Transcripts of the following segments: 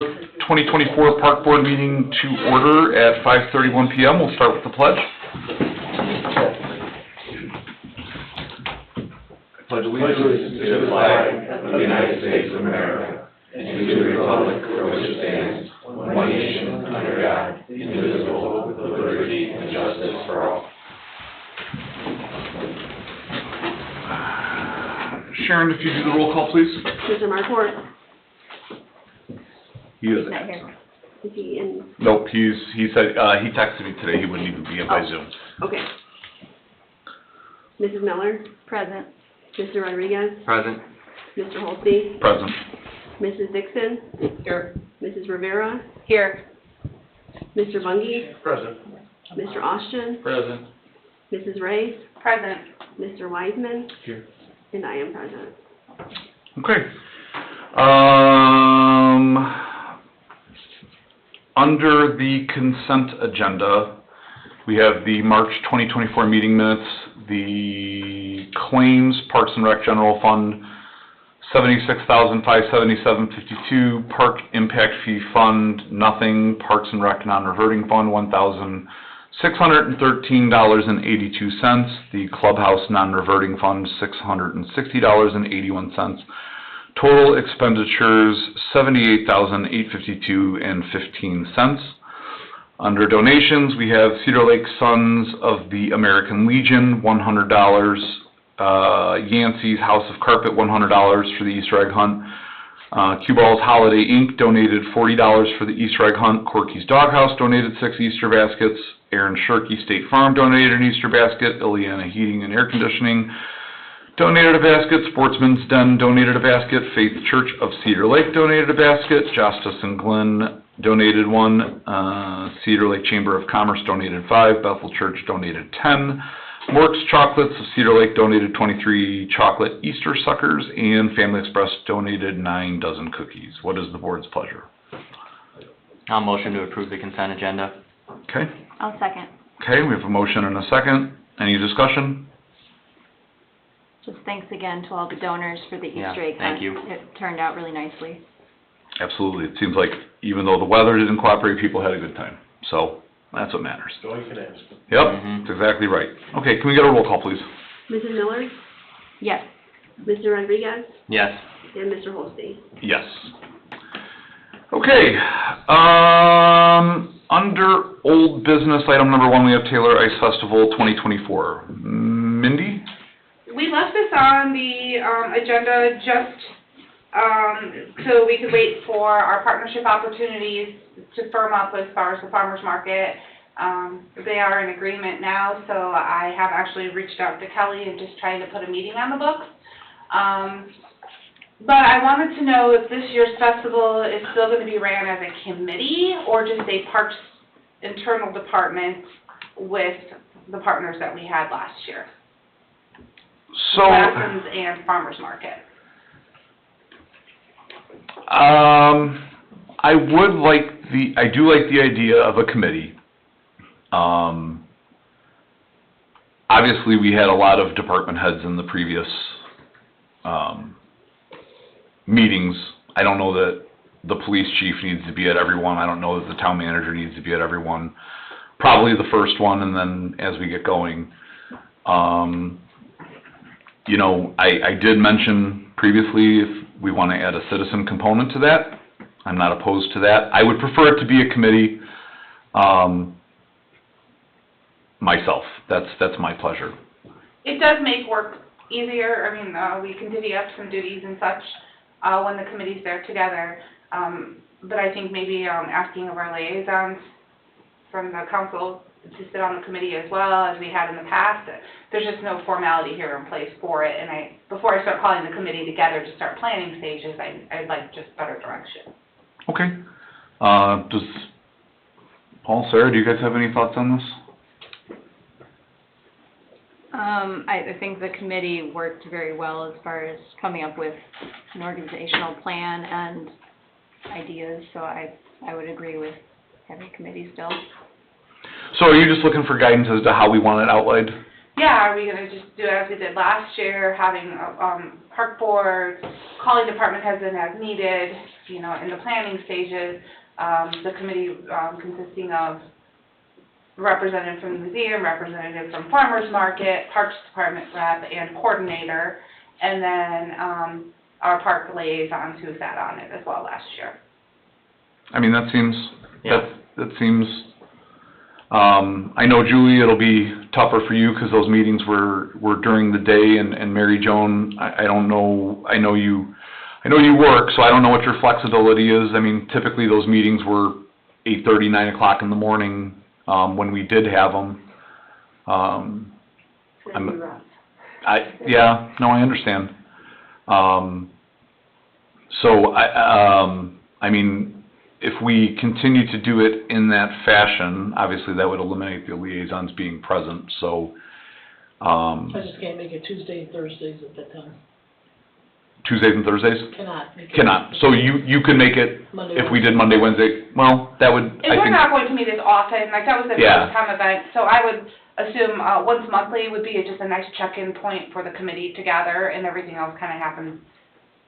2024 Park Board meeting to order at 5:31 p.m. We'll start with the pledge. I pledge allegiance to the flag of the United States of America and to the republic for which it stands, one nation, under God, indivisible, with liberty and justice for all. Sharon, if you do the roll call, please. Mr. Marquardt? He is. He's not here. Is he in? Nope, he said, he texted me today, he wouldn't even be in by Zoom. Okay. Mrs. Miller? Present. Mr. Rodriguez? Present. Mr. Holtby? Present. Mrs. Dixon? Here. Mrs. Rivera? Here. Mr. Bungie? Present. Mr. Austin? Present. Mrs. Ray? Present. Mr. Wiseman? Here. And I am present. Okay. Under the consent agenda, we have the March 2024 meeting minutes, the claims, Parks and Rec General Fund, $76,577.52, Park Impact Fee Fund, nothing, Parks and Rec Non-Reverting Fund, $1,613.82, the Clubhouse Non-Reverting Fund, $660.81, total expenditures, $78,852.15. Under donations, we have Cedar Lake Sons of the American Legion, $100. Yancey's House of Carpet, $100 for the Easter egg hunt. Cue Balls Holiday Inc. donated $40 for the Easter egg hunt. Corky's Doghouse donated 6 Easter baskets. Aaron Shirkey State Farm donated an Easter basket. Ileana Heating and Air Conditioning donated a basket. Sportsman's Den donated a basket. Faith Church of Cedar Lake donated a basket. Justice and Glen donated 1. Cedar Lake Chamber of Commerce donated 5. Bethel Church donated 10. Mork's Chocolates of Cedar Lake donated 23 chocolate Easter suckers, and Family Express donated 9 dozen cookies. What is the board's pleasure? I'll motion to approve the consent agenda. Okay. I'll second. Okay, we have a motion and a second. Any discussion? Just thanks again to all the donors for the Yeah, Easter egg hunt. thank you. It turned out really nicely. Absolutely. It seems like even though the weather didn't cooperate, people had a good time. So that's what matters. So you can ask. Yep, Mhm. that's exactly right. Okay, can we get a roll call, please? Mrs. Miller? Yes. Mr. Rodriguez? Yes. And Mr. Holtby? Yes. Okay, under old business, item number 1, we have Taylor Ice Festival 2024. Mindy? We left this on the agenda just so we could wait for our partnership opportunities to firm up as far as the farmers market. They are in agreement now, so I have actually reached out to Kelly and just trying to put a meeting on the books. But I wanted to know if this year's festival is still going to be ran as a committee or just a parks internal department with the partners that we had last year. So, Athens and farmers market. I do like the idea of a committee. Obviously, we had a lot of department heads in the previous meetings. I don't know that the police chief needs to be at every one. I don't know that the town manager needs to be at every one. Probably the first one, and then as we get going. You know, I did mention previously if we want to add a citizen component to that. I'm not opposed to that. I would prefer it to be a committee myself. That's my pleasure. It does make work easier. I mean, we can divvy up some duties and such when the committee's there together. But I think maybe asking of our liaisons from the council to sit on the committee as well as we had in the past. There's just no formality here in place for it. And before I start calling the committee together to start planning stages, I'd like just better direction. Okay. Does Paul, Sarah, do you guys have any thoughts on this? I think the committee worked very well as far as coming up with an organizational plan and ideas, so I would agree with having a committee still. So are you just looking for guidance as to how we want it outlined? yeah, are we gonna just do it as we did last year, having, park board, calling department heads in as needed, you know, in the planning stages, the committee, consisting of representative from the museum, representative from farmer's market, parks department rep, and coordinator, and then, our park liaisons who sat on it as well last year. I mean, that seems, Yeah. that seems, I know Julie, it'll be tougher for you, cause those meetings were during the day, and Mary Joan, I don't know, I know you work, so I don't know what your flexibility is. I mean, typically those meetings were 8:30, 9 o'clock in the morning, when we did have them. Yeah, no, I understand. So I mean, if we continue to do it in that fashion, obviously that would eliminate the liaisons being present, so, I just can't make it Tuesday and Thursdays at that time. Tuesdays and Thursdays? Cannot make it. Cannot. So you could make it, Monday, if we did Monday, Wednesday, well, that would, And I we're think, not going to meet as often, like, that was a Yeah. first-time event, so I would assume, once monthly would be just a nice check-in point for the committee to gather, and everything else kinda happens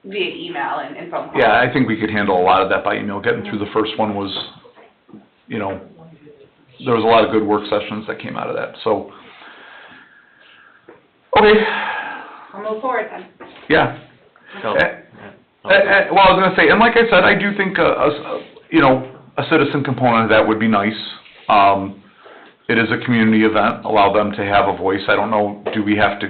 via email and phone call. yeah, I think we could handle a lot of that by email. Getting through the first one was, you know, there was a lot of good work sessions that came out of that, so. Okay, I'll move forward then. yeah. So, Eh, well, I was gonna say, and like I said, I do think you know, a citizen component of that would be nice. It is a community event, allow them to have a voice. I don't know, do we have to,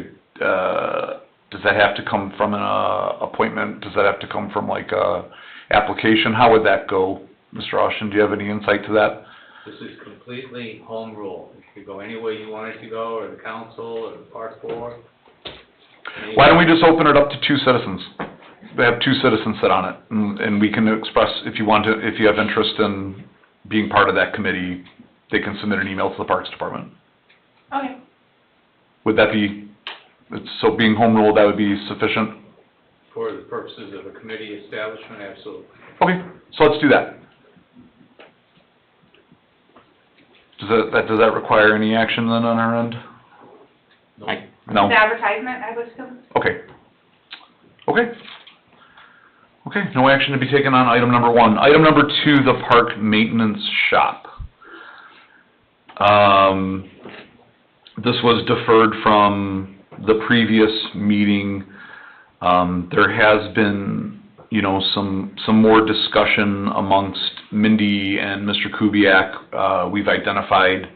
does that have to come from an appointment? Does that have to come from like a application? How would that go? Mr. Austin, do you have any insight to that? This is completely home rule. It could go any way you want it to go, or the council, or the park board. Why don't we just open it up to two citizens? We have two citizens sit on it, and we can express, if you want to, if you have interest in being part of that committee, they can submit an email to the Parks Department. Okay. Would that be, so being home rule, that would be sufficient? For the purposes of a committee establishment, absolutely. Okay, so let's do that. Does that require any action then on our end? No? The advertisement, I would assume? Okay. Okay. Okay, no action to be taken on item number 1. Item number 2, the park maintenance shop. This was deferred from the previous meeting. There has been, you know, some more discussion amongst Mindy and Mr. Kubiak. We've identified,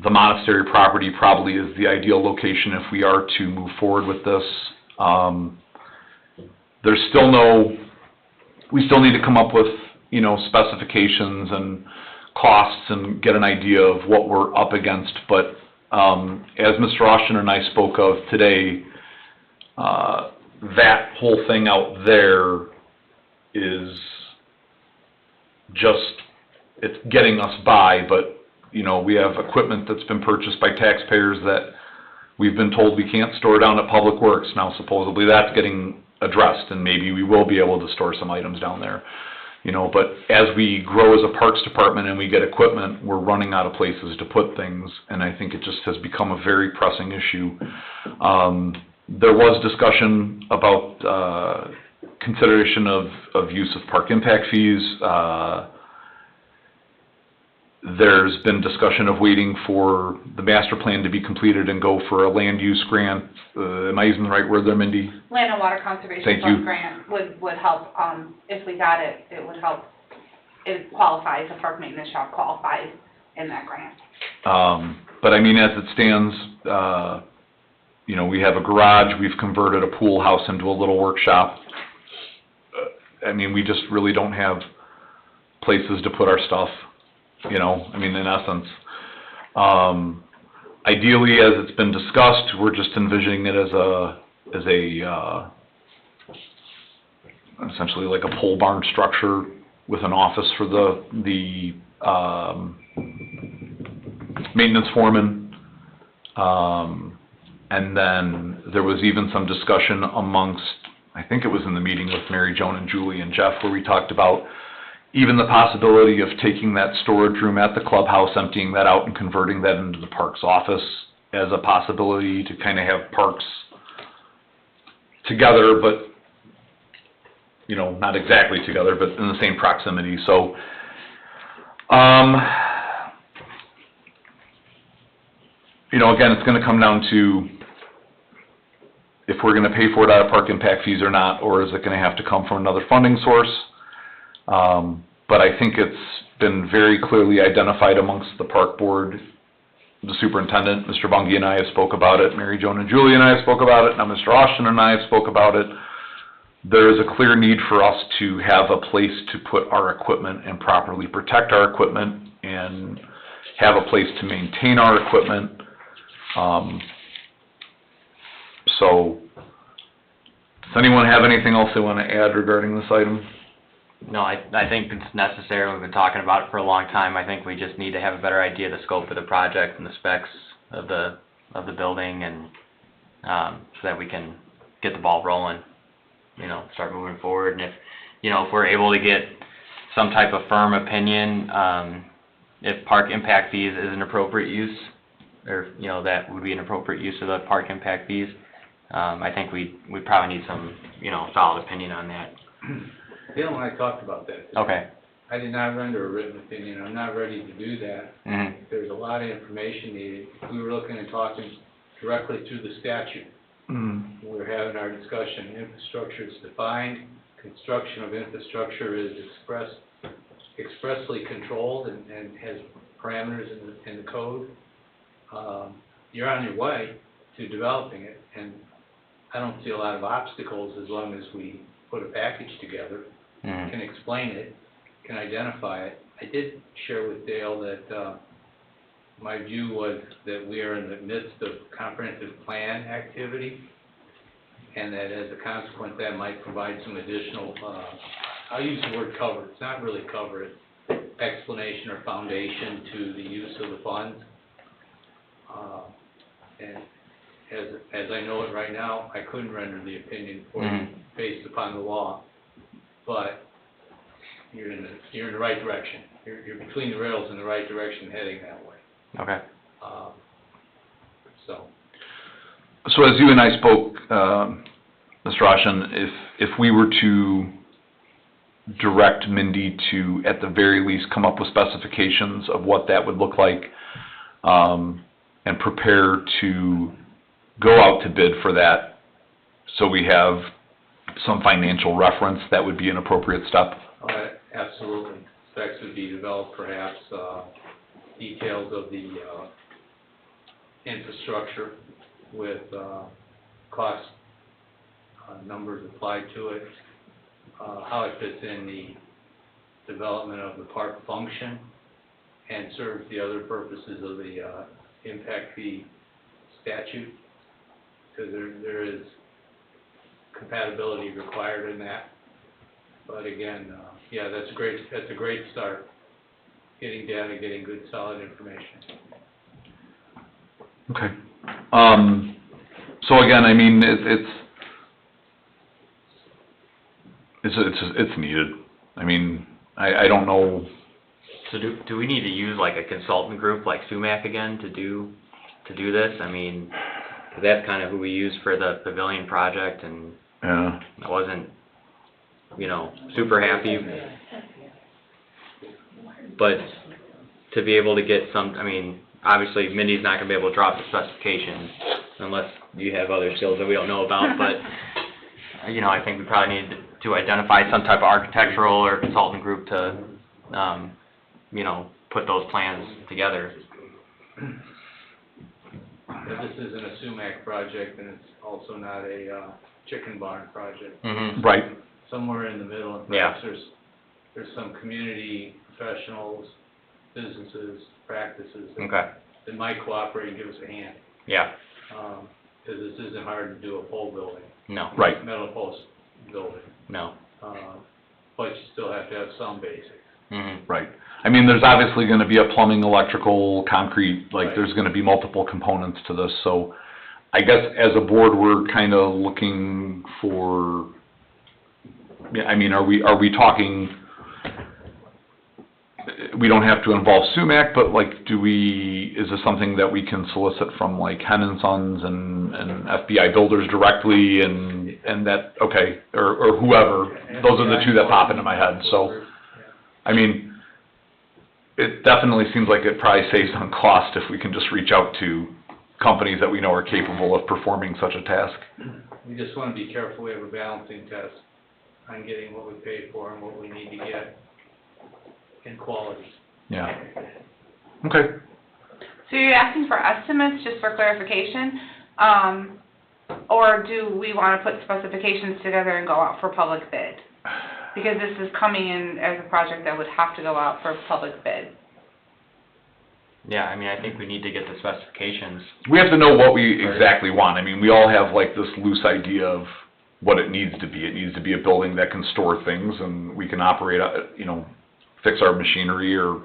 the monastery property probably is the ideal location if we are to move forward with this. There's still we still need to come up with, you know, specifications and costs and get an idea of what we're up against, but, as Mr. Austin and I spoke of today, that whole thing out there is just, it's getting us by, but, you know, we have equipment that's been purchased by taxpayers that we've been told we can't store down at Public Works. Now supposedly that's getting addressed, and maybe we will be able to store some items down there. You know, but as we grow as a Parks Department and we get equipment, we're running out of places to put things, and I think it just has become a very pressing issue. There was discussion about consideration of use of park impact fees. There's been discussion of waiting for the master plan to be completed and go for a land use grant. Am I using the right word there, Mindy? Land and Water Conservation Thank Fund you. grant would help, if we got it, it would help, it qualifies, the park maintenance shop qualifies in that grant. But I mean, as it stands, you know, we have a garage, we've converted a pool house into a little workshop. I mean, we just really don't have places to put our stuff, you know, I mean, in essence. Ideally, as it's been discussed, we're just envisioning it as essentially like a pole barn structure with an office for the maintenance foreman. And then there was even some discussion amongst, I think it was in the meeting with Mary Joan and Julie and Jeff, where we talked about even the possibility of taking that storage room at the clubhouse, emptying that out and converting that into the park's office. as a possibility to kind of have parks together, but, you know, not exactly together, but in the same proximity, so, you know, again, it's gonna come down to if we're gonna pay for it out of park impact fees or not, or is it gonna have to come from another funding source? But I think it's been very clearly identified amongst the park board. The superintendent, Mr. Bungie, and I have spoke about it, Mary Jo and Julie and I have spoke about it, now Mr. Austin and I have spoke about it. There is a clear need for us to have a place to put our equipment and properly protect our equipment and have a place to maintain our equipment. So, does anyone have anything else they want to add regarding this item? No, I think it's necessary. We've been talking about it for a long time. I think we just need to have a better idea of the scope of the project and the specs of the building, and so that we can get the ball rolling, you know, start moving forward. And if, you know, if we're able to get some type of firm opinion, if park impact fees is an appropriate use, or, you know, that would be an appropriate use of the park impact fees, I think we probably need some, you know, solid opinion on that. Dale and I talked about that. Okay. I did not render a written opinion, I'm not ready to do that. Mhm. There's a lot of information needed. We were looking and talking directly through the statute. Mm. We were having our discussion, infrastructure is defined, construction of infrastructure is expressly controlled and has parameters in the code. You're on your way to developing it, and I don't see a lot of obstacles as long as we put a package together, Mhm. can explain it, can identify it. I did share with Dale that my view was that we are in the midst of comprehensive plan activity, and that as a consequence, that might provide some additional, I'll use the word cover, it's not really cover, it's explanation or foundation to the use of the funds. And as I know it right now, I couldn't render the opinion for you based upon the law, but you're in the right direction. You're between the rails in the right direction, heading that way. Okay. So as you and I spoke, Mr. Roshan, if we were to direct Mindy to, at the very least, come up with specifications of what that would look like, and prepare to go out to bid for that, so we have some financial reference, that would be an appropriate step. Absolutely. Specs would be developed, perhaps, details of the infrastructure with cost numbers applied to it, how it fits in the development of the park function and serves the other purposes of the impact fee statute, because there is compatibility required in that. But again, yeah, that's a great start, getting data, getting good solid information. Okay. So again, I mean, it's needed. I mean, I don't know. So do we need to use like a consultant group like Sumac again to do this? I mean, 'cause that's kind of who we used for the pavilion project, and Yeah. I wasn't, you know, super happy. But to be able to get some, I mean, obviously Mindy's not gonna be able to drop the specifications unless you have other skills that we don't know about, but, you know, I think we probably need to identify some type of architectural or consultant group to, you know, put those plans together. But this isn't a Sumac project, and it's also not a chicken barn project. Mm-hmm. Right. Somewhere in the middle, and Yeah. perhaps there's some community professionals, businesses, practices Okay. that might cooperate and give us a hand. Yeah. Because this isn't hard to do a pole building, No. Right. metal post building. No. But you still have to have some basics. Mm-hmm. Right. I mean, there's obviously gonna be a plumbing, electrical, concrete, like, Right. there's gonna be multiple components to this, so I guess as a board, we're kinda looking for, yeah, I mean, are we talking, we don't have to involve Sumac, but like, is this something that we can solicit from like Hen and Sons and FBI Builders directly and that, okay, or whoever? Those are the two that pop into my head, so, I mean, it definitely seems like it probably saves on cost if we can just reach out to companies that we know are capable of performing such a task. We just wanna be careful, we have a balancing test on getting what we pay for and what we need to get in quality. Yeah. Okay. So you're asking for estimates, just for clarification, or do we wanna put specifications together and go out for public bid? Because this is coming in as a project that would have to go out for public bid. Yeah, I mean, I think we need to get the specifications. We have to know what we exactly want. I mean, we all have like this loose idea of what it needs to be. It needs to be a building that can store things and we can operate, fix our machinery or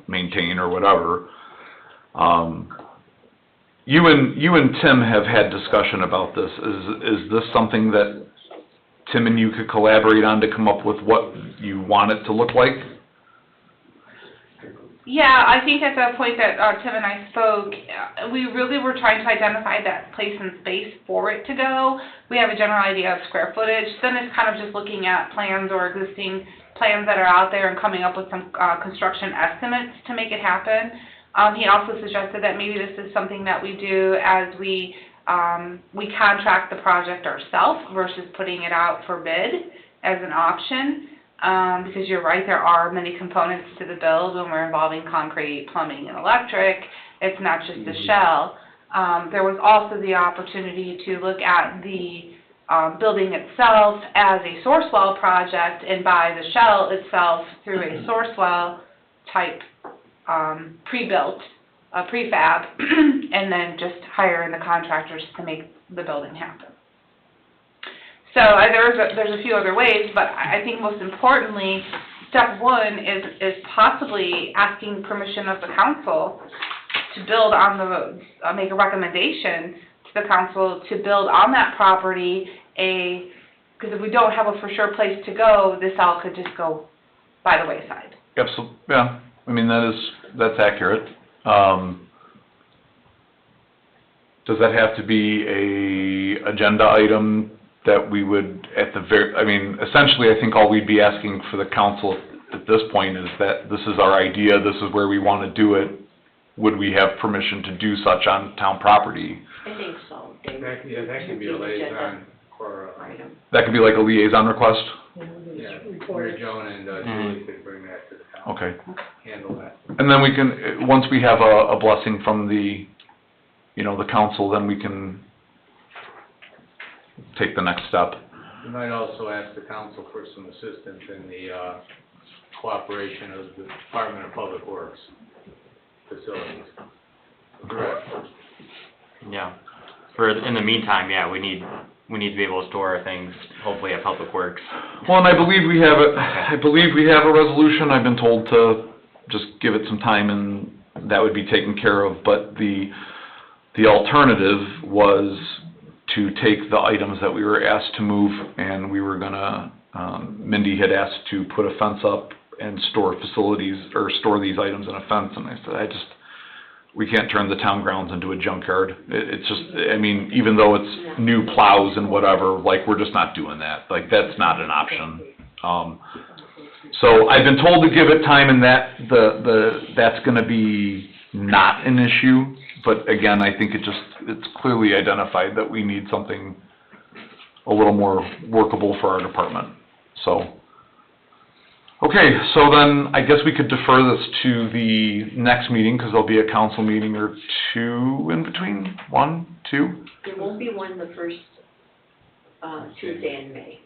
maintain or whatever. You and Tim have had discussion about this. Is this something that Tim and you could collaborate on to come up with what you want it to look like? Yeah, I think at the point that Tim and I spoke, we really were trying to identify that place and space for it to go. We have a general idea of square footage. Then it's kind of just looking at plans or existing plans that are out there and coming up with some construction estimates to make it happen. He also suggested that maybe this is something that we do as we contract the project ourselves versus putting it out for bid as an option. Because you're right, there are many components to the build when we're involving concrete, plumbing, and electric. It's not just the shell. There was also the opportunity to look at the building itself as a source well project and buy the shell itself through a source well type pre-built, prefab, and then just hire in the contractors to make the building happen. So there's a few other ways, but I think most importantly, step one is possibly asking permission of the council to build on make a recommendation to the council to build on that property because if we don't have a for sure place to go, this all could just go by the wayside. Absolutely, yeah. I mean, that's accurate. Does that have to be a agenda item that we would essentially I think all we'd be asking for the council at this point is that this is our idea, this is where we want to do it. Would we have permission to do such on town property? I think so. That could be a liaison for, That could be like a liaison request? Mary Joan and Julie could bring that to the council. Okay. Handle that. And then we can, once we have a blessing from the council, then we can take the next step. You might also ask the council for some assistance in the cooperation of the Department of Public Works facilities. Correct. Yeah. In the meantime, yeah, we need to be able to store our things, hopefully at Public Works. Well, and I believe we have a resolution. I've been told to just give it some time and that would be taken care of, but the alternative was to take the items that we were asked to move, and we were gonna, Mindy had asked to put a fence up and store these items in a fence, and I said, we can't turn the town grounds into a junkyard. It's just, I mean, even though it's new plows and whatever, like, we're just not doing that. Like, that's not an option. So I've been told to give it time, and that's gonna be not an issue. But again, I think it's clearly identified that we need something a little more workable for our department. So, okay, so then I guess we could defer this to the next meeting, because there'll be a council meeting or two in between, 1, 2? There won't be one the first Tuesday in May.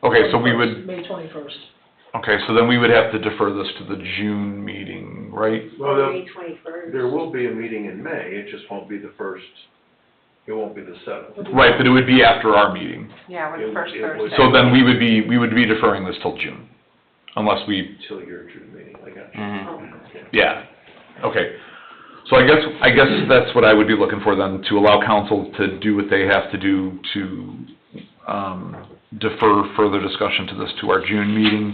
Okay, so we would, May 21st. okay, so then we would have to defer this to the June meeting, right? Or Well, May 21st. there will be a meeting in May, it just won't be the first, it won't be the 7th. Right, but it would be after our meeting. Yeah, we're the first It would- Thursday. So then we would be deferring this till June, unless we, Till your June meeting, I got you. Mhm. Oh, yeah, okay. So I guess that's what I would be looking for then, to allow council to do what they have to do to, defer further discussion to this to our June meeting.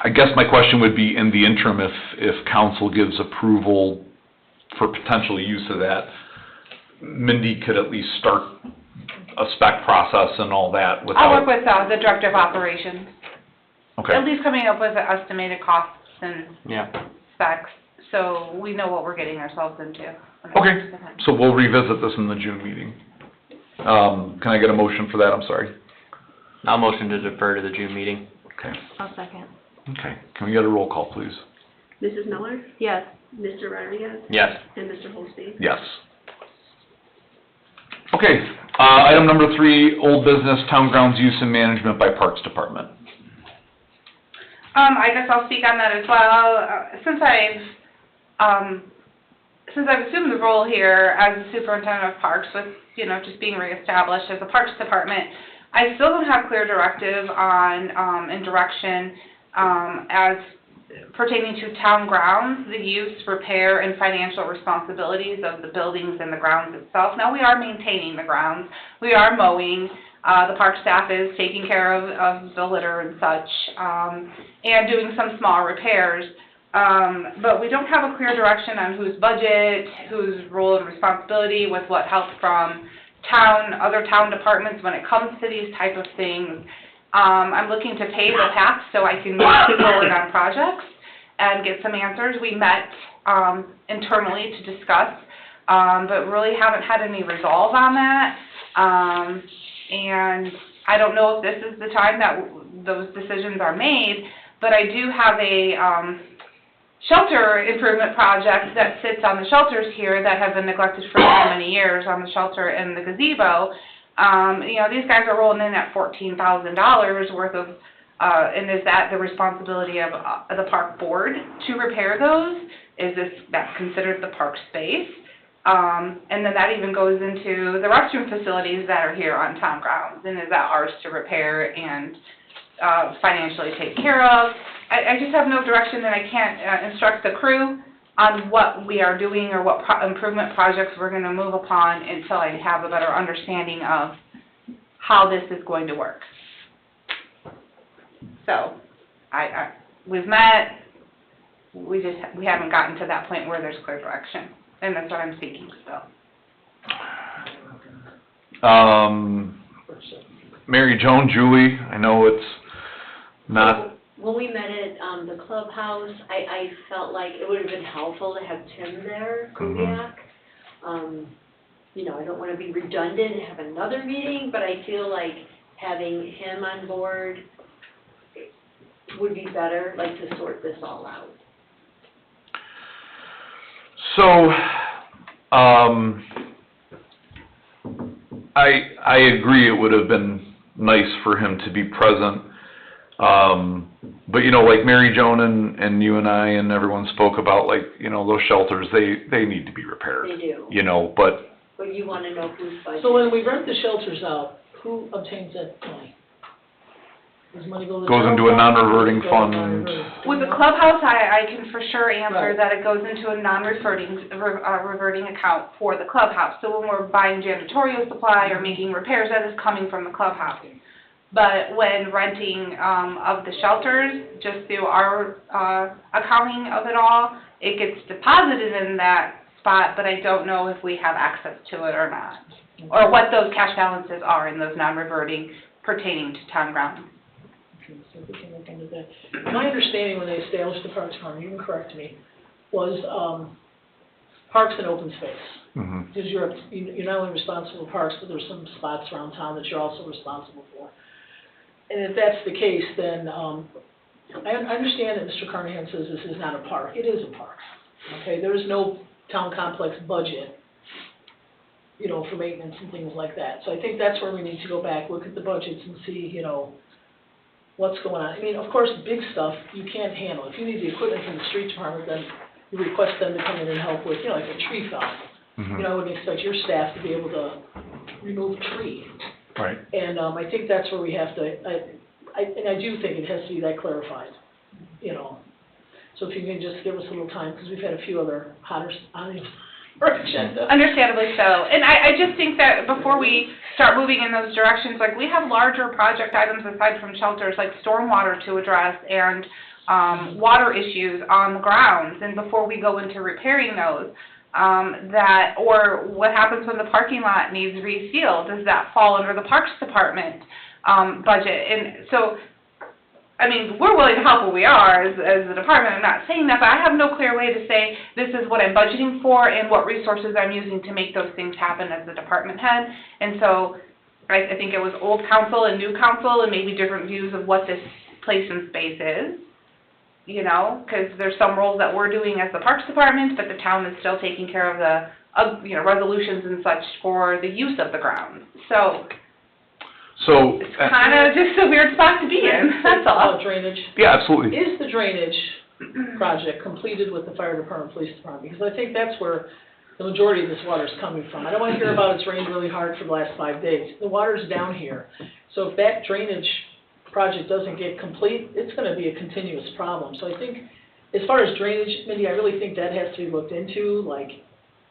I guess my question would be, in the interim, if council gives approval for potential use of that, Mindy could at least start a spec process and all that without... I'll work with the Director of Operations, Okay, at least coming up with the estimated costs and Yeah. specs, so we know what we're getting ourselves into. okay, so we'll revisit this in the June meeting. Can I get a motion for that? I'm sorry. I'll motion to defer to the June meeting. Okay, I'll second. okay. Can we get a roll call, please? Mrs. Miller, Yes. Mr. Rodriguez, Yes. and Mr. Holstein. Yes. Okay, item number 3, old business, town grounds use and management by Parks Department. I guess I'll speak on that as well. Since I've assumed the role here as the superintendent of parks with, just being reestablished as a parks department, I still don't have clear directive on, and direction, as pertaining to town grounds, the use, repair, and financial responsibilities of the buildings and the grounds itself. Now, we are maintaining the grounds. We are mowing. The park staff is taking care of the litter and such, and doing some small repairs. But we don't have a clear direction on whose budget, whose role and responsibility, with what help from other town departments when it comes to these type of things. I'm looking to pave a path so I can move forward on projects and get some answers. We met internally to discuss, but really haven't had any resolve on that. And I don't know if this is the time that those decisions are made, but I do have a shelter improvement project that sits on the shelters here that have been neglected for so many years, on the shelter and the gazebo. These guys are rolling in at $14,000 worth of, and is that the responsibility of the park board to repair those? Is that considered the park space? And then that even goes into the restroom facilities that are here on town grounds, and is that ours to repair and financially take care of? I just have no direction, and I can't instruct the crew on what we are doing or what improvement projects we're going to move upon until I have a better understanding of how this is going to work. So, we've met, we haven't gotten to that point where there's clear direction, and that's what I'm seeking still. Mary Joan, Julie, I know it's not... When we met at the clubhouse, I felt like it would have been helpful to have Tim there, Kubiak. I don't want to be redundant and have another meeting, but I feel like having him on board would be better, like to sort this all out. So, I agree it would have been nice for him to be present. But like Mary Joan and you and I and everyone spoke about, those shelters, they need to be repaired. They do. But you want to know who's budget. So when we rent the shelters out, who obtains that money? Does money go to the... goes into a non-reverting fund. With the clubhouse, I can for sure answer Right. that it goes into a reverting account for the clubhouse. So when we're buying janitorial supply or making repairs, that is coming from the clubhouse. But when renting of the shelters, just through our accounting of it all, it gets deposited in that spot, but I don't know if we have access to it or not, or what those cash balances are in those non-reverting pertaining to town grounds. Okay, so we can look into that. My understanding when they established the Parks Department, you can correct me, was parks and open space. Mm-hmm. Because you're not only responsible for parks, but there's some spots around town that you're also responsible for. And if that's the case, then I understand that Mr. Carnahan says this is not a park. It is a park. Okay, there is no town complex budget, for maintenance and things like that. So I think that's where we need to go back, look at the budgets and see, what's going on. I mean, of course, big stuff you can't handle. If you need the equipment from the street department, then you request them to come in and help with, like a tree fell. Mm-hmm. I wouldn't expect your staff to be able to remove a tree. Right. And I think that's where we have to, and I do think it has to be that clarified, So if you can just give us a little time, because we've had a few other hotter our agenda. Understandably so. And I just think that before we start moving in those directions, like, we have larger project items aside from shelters, like stormwater to address and water issues on the grounds. And before we go into repairing those, or what happens when the parking lot needs resealed? Does that fall under the Parks Department budget? And so, I mean, we're willing to help where we are as a department. I'm not saying that, but I have no clear way to say this is what I'm budgeting for and what resources I'm using to make those things happen as the department head. And so I think it was old council and new council and maybe different views of what this place and space is, you know, because there's some roles that we're doing as the Parks Department, but the town is still taking care of the, resolutions and such for the use of the grounds. So it's kind of just a weird spot to be in, that's all. About drainage. Yeah, absolutely. Is the drainage project completed with the fire department, police department? Because I think that's where the majority of this water is coming from. I don't want to hear about it's rained really hard for the last 5 days. The water's down here. So if that drainage project doesn't get complete, it's going to be a continuous problem. So I think, as far as drainage, Mindy, I really think that has to be looked into, like,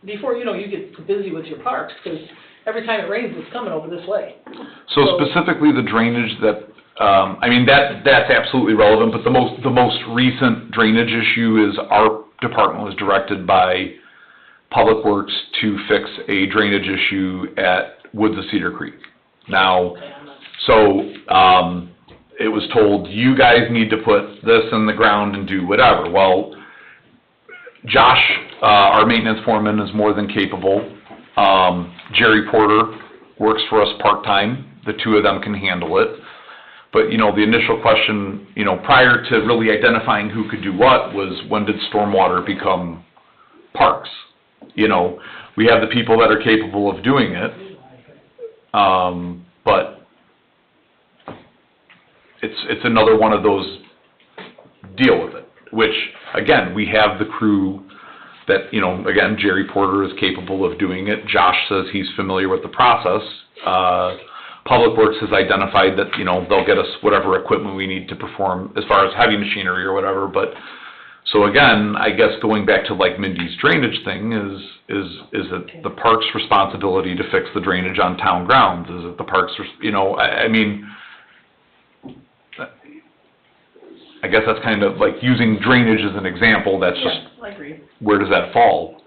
before, you get busy with your parks, because every time it rains, it's coming over this way. So specifically the drainage that, that's absolutely relevant, but the most recent drainage issue is our department was directed by Public Works to fix a drainage issue at Woods of Cedar Creek. Now, it was told, you guys need to put this in the ground and do whatever. Well, Josh, our maintenance foreman, is more than capable. Jerry Porter works for us part-time. The two of them can handle it. But, the initial question, prior to really identifying who could do what was, when did stormwater become parks? We have the people that are capable of doing it, but it's another one of those, deal with it, which, again, we have the crew that, again, Jerry Porter is capable of doing it. Josh says he's familiar with the process. Public Works has identified that, they'll get us whatever equipment we need to perform as far as heavy machinery or whatever, but, so again, I guess going back to like Mindy's drainage thing is it the park's responsibility to fix the drainage on town grounds? Is it the park's, I guess that's kind of like using drainage as an example, that's just, I agree. where does that fall,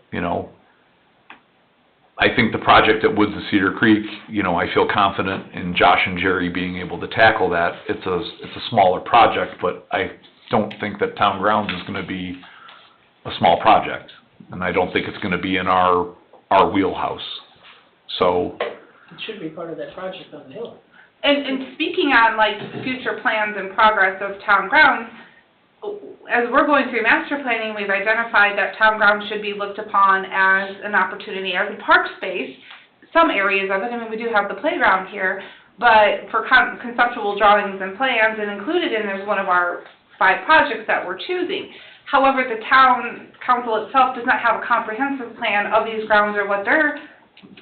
I think the project at Woods of Cedar Creek, I feel confident in Josh and Jerry being able to tackle that. It's a smaller project, but I don't think that town grounds is gonna be a small project. And I don't think it's gonna be in our wheelhouse. So. It should be part of that project on the hill. And speaking on, like, future plans and progress of town grounds, as we're going through master planning, we've identified that town grounds should be looked upon as an opportunity, as a park space. Some areas of it, we do have the playground here, but for conceptual drawings and plans, and included in there's one of our 5 projects that we're choosing. However, the town council itself does not have a comprehensive plan of these grounds or what their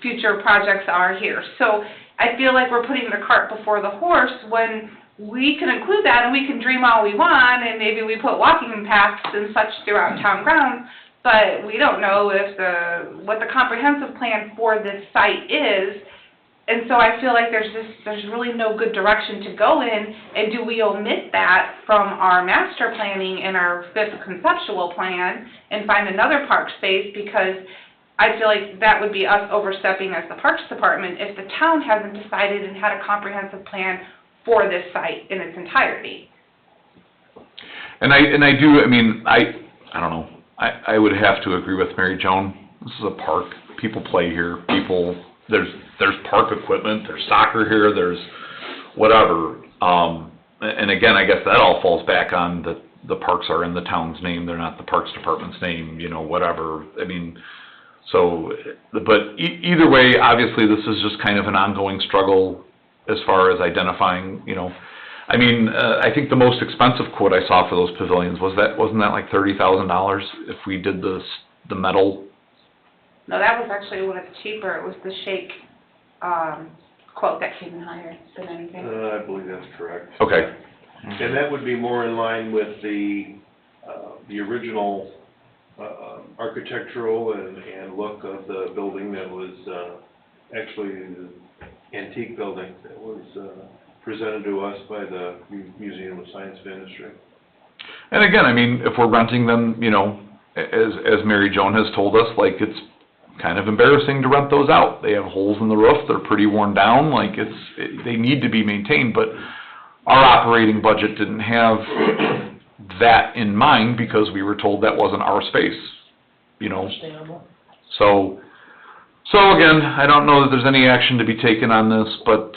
future projects are here. So I feel like we're putting the cart before the horse when we can include that and we can dream all we want, and maybe we put walking paths and such throughout town grounds, but we don't know what the comprehensive plan for this site is. And so I feel like there's really no good direction to go in, and do we omit that from our master planning and our 5th conceptual plan and find another park space? Because I feel like that would be us overstepping as the Parks Department if the town hasn't decided and had a comprehensive plan for this site in its entirety. And I do, I don't know, I would have to agree with Mary Joan. This is a park, people play here, there's park equipment, there's soccer here, there's whatever. And again, I guess that all falls back on the parks are in the town's name, they're not the Parks Department's name, whatever. But either way, obviously this is just kind of an ongoing struggle as far as identifying, I think the most expensive quote I saw for those pavilions, wasn't that like $30,000 if we did the metal? No, that was actually when it's cheaper. It was the shake quote that came in higher than anything. I believe that's correct. Okay. And that would be more in line with the original architectural and look of the building that was, actually the antique building that was, presented to us by the Museum of Science and Industry. And again, I mean, if we're renting them, you know, as Mary Joan has told us, like, it's kind of embarrassing to rent those out. They have holes in the roof, they're pretty worn down, like, they need to be maintained, but our operating budget didn't have that in mind because we were told that wasn't our space, you know? Understandable. So again, I don't know that there's any action to be taken on this, but,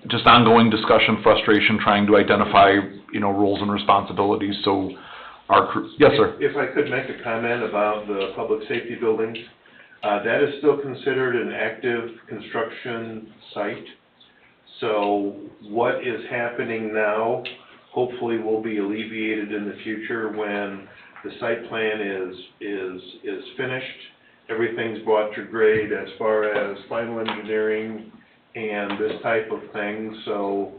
just ongoing discussion, frustration, trying to identify, you know, roles and responsibilities, so our crew, yes, sir? If I could make a comment about the public safety buildings, that is still considered an active construction site. So what is happening now hopefully will be alleviated in the future when the site plan is finished. Everything's brought to grade as far as final engineering and this type of thing. So,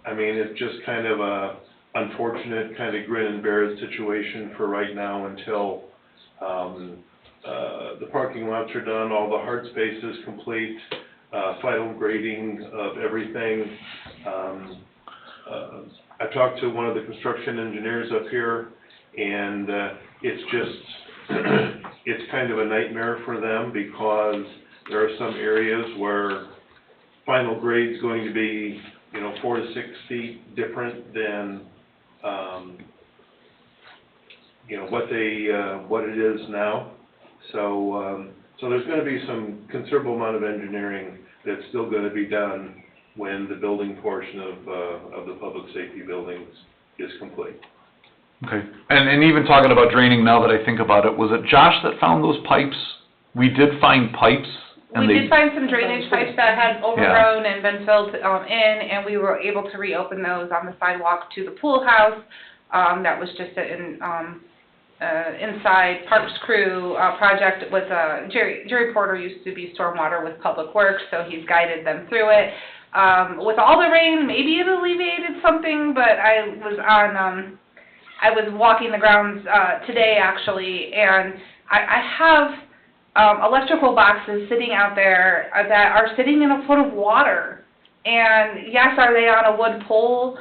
I mean, it's just kind of a unfortunate kind of grin and bear it situation for right now until the parking lots are done, all the hard space is complete, final grading of everything. I talked to one of the construction engineers up here, and it's just, it's kind of a nightmare for them because there are some areas where final grade's going to be, you know, 4 to 6 feet different than, you know, what it is now. So there's gonna be some considerable amount of engineering that's still gonna be done when the building portion of the public safety buildings is complete. Okay, and even talking about draining, now that I think about it, was it Josh that found those pipes? We did find pipes, and We did find some drainage pipes that had overgrown and been filled, in, and we were able to reopen those on the sidewalk to the pool house. That was just inside Parks Crew, project with, Jerry Porter used to be stormwater with Public Works, so he's guided them through it. With all the rain, maybe it alleviated something, but I was walking the grounds, today actually, and I have electrical boxes sitting out there that are sitting in a foot of water. And yes, are they on a wood pole?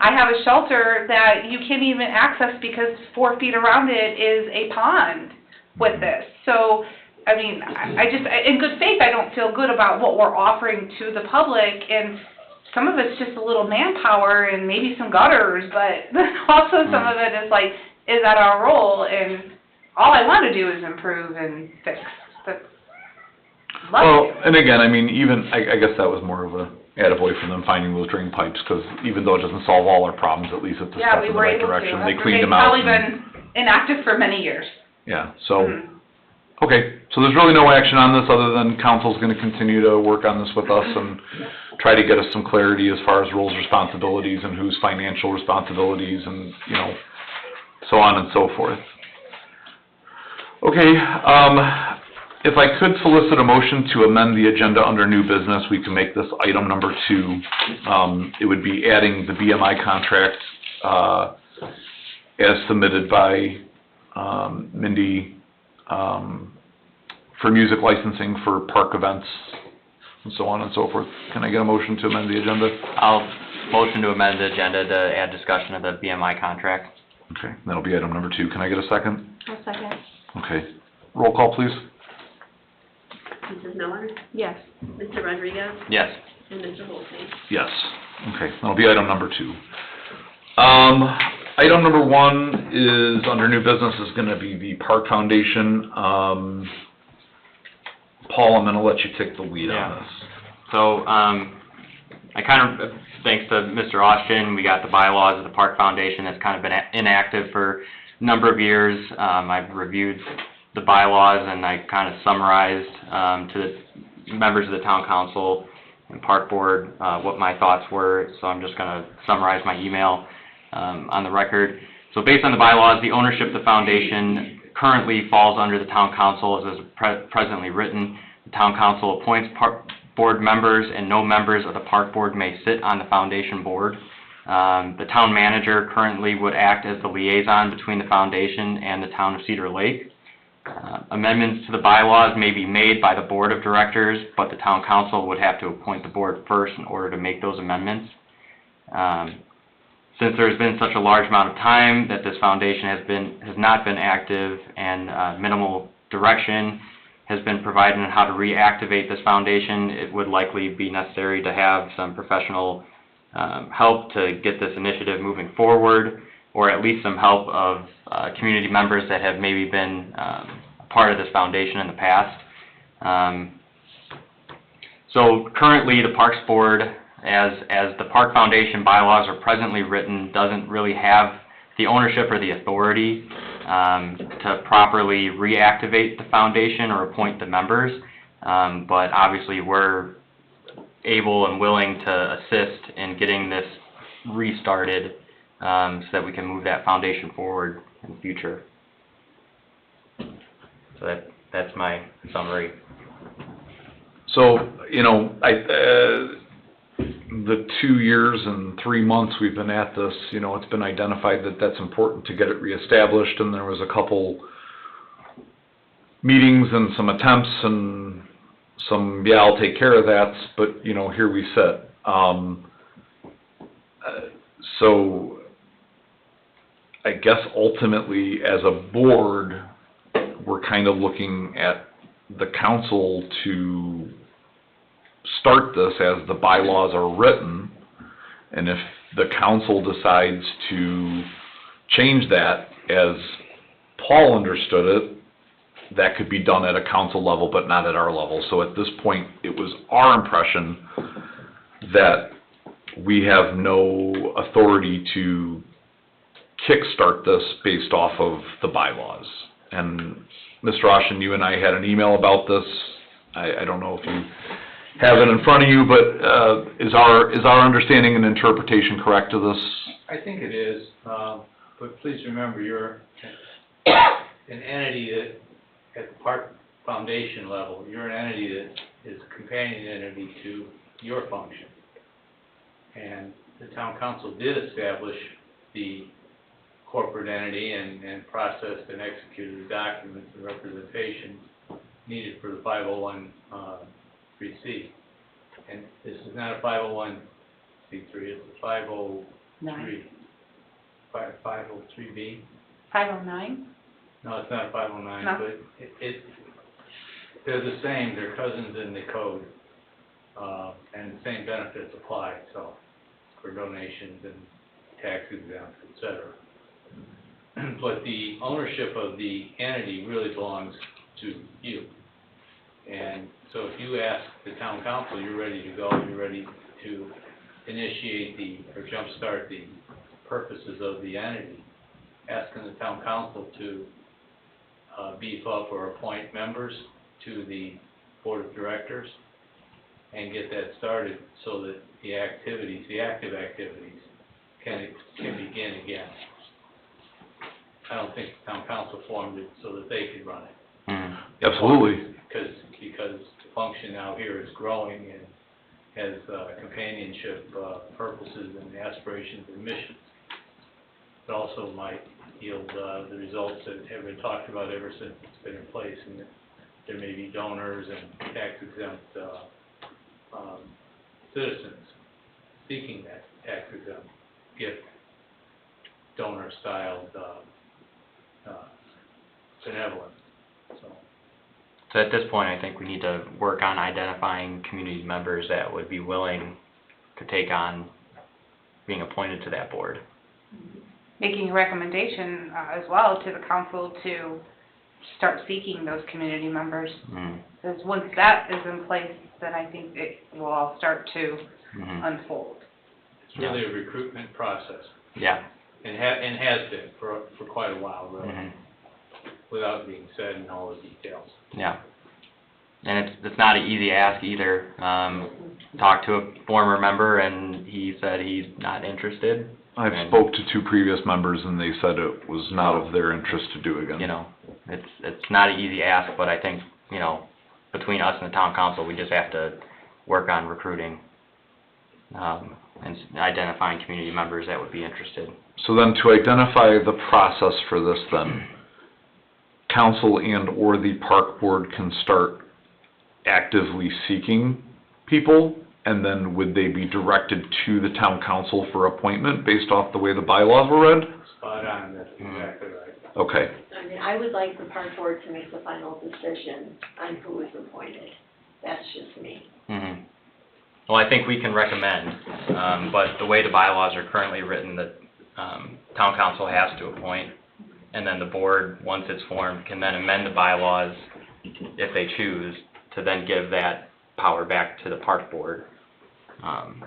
I have a shelter that you can't even access because 4 feet around it is a pond with this. So, I mean, I just, in good faith, I don't feel good about what we're offering to the public, and some of it's just a little manpower and maybe some gutters, but also some of it is like, is that our role? And all I want to do is improve and fix. That's well, and again, I mean, even, I guess that was more of a attaboy for them finding those drain pipes, because even though it doesn't solve all our problems, at least it's a step in the right direction. They cleaned them out. They've probably been inactive for many years. Yeah, so, okay, so there's really no action on this other than council's gonna continue to work on this with us and try to get us some clarity as far as roles, responsibilities, and whose financial responsibilities, and, you know, so on and so forth. Okay, if I could solicit a motion to amend the agenda under new business, we can make this item number 2. It would be adding the BMI contract, as submitted by, Mindy, for music licensing for park events, and so on and so forth. Can I get a motion to amend the agenda? I'll motion to amend the agenda to add discussion of the BMI contract. Okay, that'll be item number 2. Can I get a second? I'll second. Okay, roll call, please. Mrs. Miller? Yes. Mr. Rodriguez? Yes. And Mr. Holsey? Yes. Okay, that'll be item number 2. Item number 1 is, under new business, is gonna be the Park Foundation. Paul, I'm gonna let you take the lead on this. So, I kind of, thanks to Mr. Austin, we got the bylaws of the Park Foundation that's kind of been inactive for a number of years. I've reviewed the bylaws and I kind of summarized to the members of the town council and park board what my thoughts were. So I'm just going to summarize my email on the record. So based on the bylaws, the ownership of the foundation currently falls under the town council as is presently written. The town council appoints park board members, and no members of the park board may sit on the foundation board. The town manager currently would act as the liaison between the foundation and the town of Cedar Lake. Amendments to the bylaws may be made by the board of directors, but the town council would have to appoint the board first in order to make those amendments. Since there's been such a large amount of time that this foundation has not been active and minimal direction has been provided on how to reactivate this foundation, it would likely be necessary to have some professional help to get this initiative moving forward, or at least some help of community members that have maybe been a part of this foundation in the past. So currently the Parks Board, as the Park Foundation bylaws are presently written, doesn't really have the ownership or the authority to properly reactivate the foundation or appoint the members. But obviously we're able and willing to assist in getting this restarted so that we can move that foundation forward in the future. So that's my summary. So, you know, the 2 years and 3 months we've been at this, you know, it's been identified that that's important to get it reestablished, and there was a couple meetings and some attempts and some, yeah, I'll take care of that, but, you know, here we sit. So, I guess ultimately, as a board, we're kind of looking at the council to start this as the bylaws are written, and if the council decides to change that, as Paul understood it, that could be done at a council level, but not at our level. So at this point, it was our impression that we have no authority to kickstart this based off of the bylaws. And Mr. Austin, you and I had an email about this. I don't know if you have it in front of you, but is our understanding and interpretation correct to this? I think it is, but please remember, you're an entity that, at the Park Foundation level, you're an entity that is a companion entity to your function. And the town council did establish the corporate entity and processed and executed the documents and representations needed for the 501(c)(3). And this is not a 501(c)(3), it's a 503. 503B? 509? No, it's not a 509, No. but they're the same, they're cousins in the code, and the same benefits apply, so, for donations and tax exempt, et cetera. But the ownership of the entity really belongs to you. And so if you ask the town council, you're ready to go, you're ready to initiate or jumpstart the purposes of the entity, asking the town council to beef up or appoint members to the board of directors and get that started so that the activities, the active activities, can begin again. I don't think the town council formed it so that they could run it. Mm. Absolutely. Because the function now here is growing and has companionship purposes and aspirations and missions. It also might yield the results that have been talked about ever since it's been in place, and that there may be donors and tax-exempt citizens seeking that tax-exempt gift, donor-styled benevolence. So at this point, I think we need to work on identifying community members that would be willing to take on being appointed to that board. Making a recommendation as well to the council to start seeking those community members. Mm. Because once that is in place, then I think it will all start to Mm-hmm. unfold. It's really a recruitment process, Yeah. and has been for quite a while, really, Mm-hmm. without being said in all the details. Yeah. And it's not an easy ask either. Talked to a former member and he said he's not interested. I've spoke to 2 previous members and they said it was not of their interest to do again. You know, it's not an easy ask, but I think, you know, between us and the town council, we just have to work on recruiting. and identifying community members that would be interested. So then to identify the process for this then, council and or the park board can start actively seeking people, and then would they be directed to the town council for appointment based off the way the bylaws were read? Spot on, that's exactly right. Okay, I mean, I would like the park board to make the final decision on who is appointed. That's just me. Mhm. Well, I think we can recommend, but the way the bylaws are currently written, the, town council has to appoint, and then the board, once it's formed, can then amend the bylaws if they choose, to then give that power back to the park board. I'm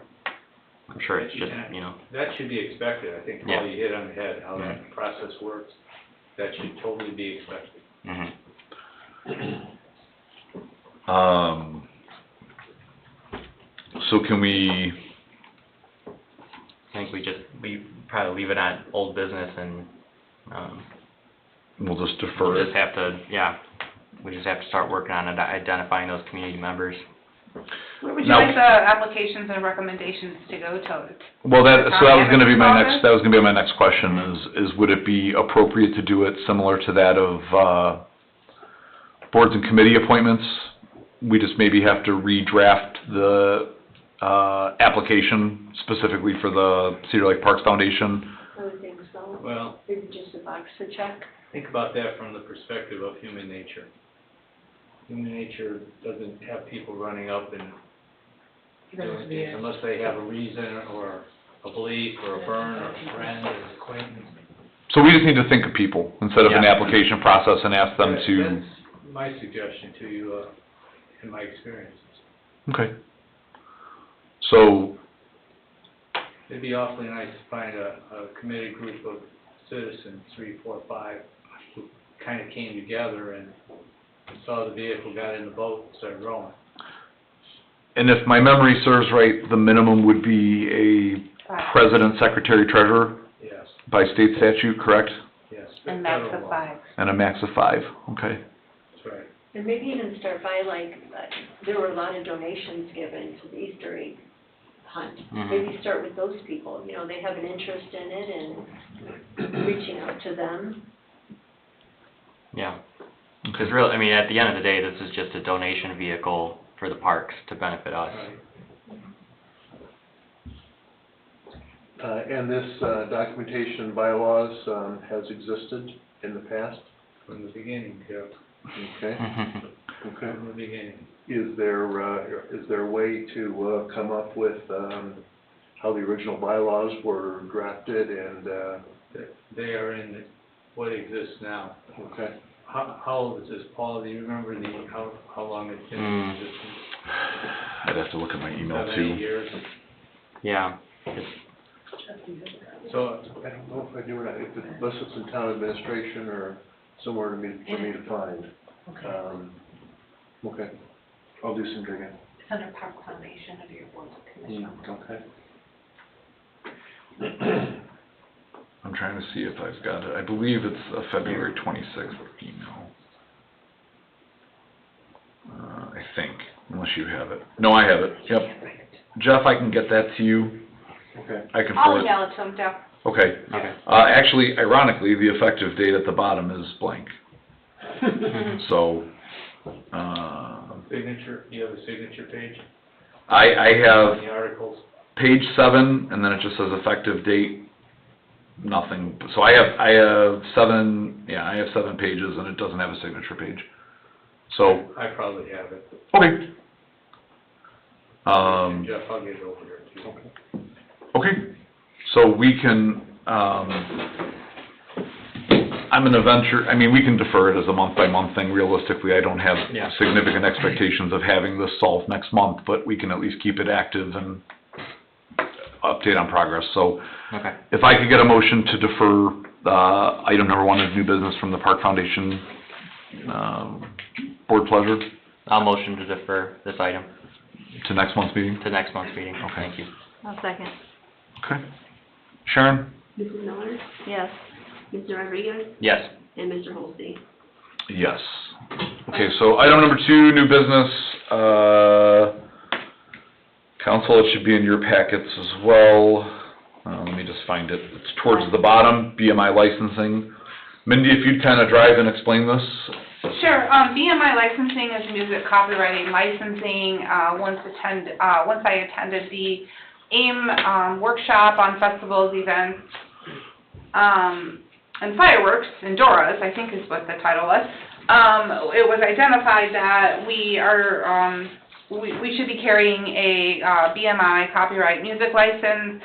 sure it's just, you know, That should be expected, I think, Yeah. Paul, you hit on the head, how that process works. That should totally be expected. mhm. So can we, I think we probably leave it at old business and, we'll just we'll defer just it? have to, yeah, we just have to start working on identifying those community members. Where would you Now- like the applications and recommendations to go to? Well, so that was gonna be my Office? next, that was gonna be my next question, is would it be appropriate to do it similar to that of, boards and committee appointments? We just maybe have to redraft the, application specifically for the Cedar Lake Parks Foundation? I would think so. Well, Maybe just a box to check. think about that from the perspective of human nature. Human nature doesn't have people running up and doing things unless they have a reason or a belief or a burn or a friend or an acquaintance. So we just need to think of people instead of an Yeah. application process and ask them to, That's my suggestion to you, in my experiences. okay. So, It'd be awfully nice to find a committed group of citizens, 3, 4, 5, who kind of came together and saw the vehicle, got in the boat, and started rolling. and if my memory serves right, the minimum would be a president, secretary, treasurer Yes, by state statute, correct? yes. And max federal of law. 5. And a max of 5, okay. That's right. And maybe even start by there were a lot of donations given to the Easter egg hunt. Mhm. Maybe start with those people, you know, they have an interest in it and reaching out to them. Yeah. Because really, I mean, at the end of the day, this is just a donation vehicle for the parks to benefit us. Right. And this documentation bylaws has existed in the past? From the beginning, yeah, Okay, okay. from the beginning. Is there a way to come up with how the original bylaws were drafted and, They are in what exists now. okay? How old is this, Paul? Do you remember how long it's been in Mm. existence? I'd have to look at my email 7, 8 too. years? Yeah. So, I don't know if I do or not, unless it's in town administration or somewhere for me to find. Okay, I'll do some digging. It's under Park Foundation of your board of commission. Okay. I'm trying to see if I've got it. I believe it's a February 26th email. I think, unless you have it. No, I have it, yep. Jeff, I can get that to you. Okay. I can I'll pull it. email it to them, Jeff. Okay. Okay. Actually, ironically, the effective date at the bottom is blank. So, signature, do you have a signature page? I have The articles? page 7, and then it just says effective date, nothing. So I have 7, yeah, I have 7 pages, and it doesn't have a signature page. So, I probably have it. okay. Jeff, I'll get it over here too. Okay, so we can, I'm gonna venture, I mean, we can defer it as a month-by-month thing. Realistically, I don't have Yeah. significant expectations of having this solved next month, but we can at least keep it active and update on progress. So Okay. if I could get a motion to defer, item number 1 is new business from the Park Foundation, board pleasure, I'll motion to defer this item to next month's meeting? to next month's meeting. Okay. Thank you. I'll second. Okay. Sharon? Mrs. Miller, Yes. Mr. Rodriguez, Yes. and Mr. Holsey. Yes. Okay, so item number 2, new business, Council, it should be in your packets as well. Let me just find it. It's towards the bottom, BMI licensing. Mindy, if you'd kind of drive and explain this. Sure, BMI licensing is music copywriting licensing. Once I attended the AIM workshop on festivals, events, and fireworks, Endoras, I think is what the title was. It was identified that we are, we should be carrying a BMI copyright music license,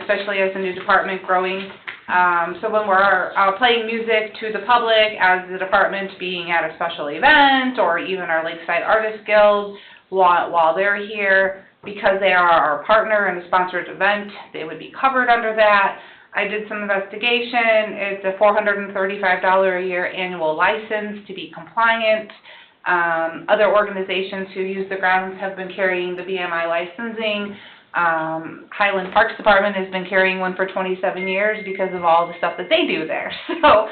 especially as a new department growing. So when we're playing music to the public as the department being at a special event or even our Lakeside Artists Guild, while they're here, because they are our partner in a sponsored event, they would be covered under that. I did some investigation. It's a $435 a year annual license to be compliant. Other organizations who use the grounds have been carrying the BMI licensing. Highland Parks Department has been carrying one for 27 years because of all the stuff that they do there. So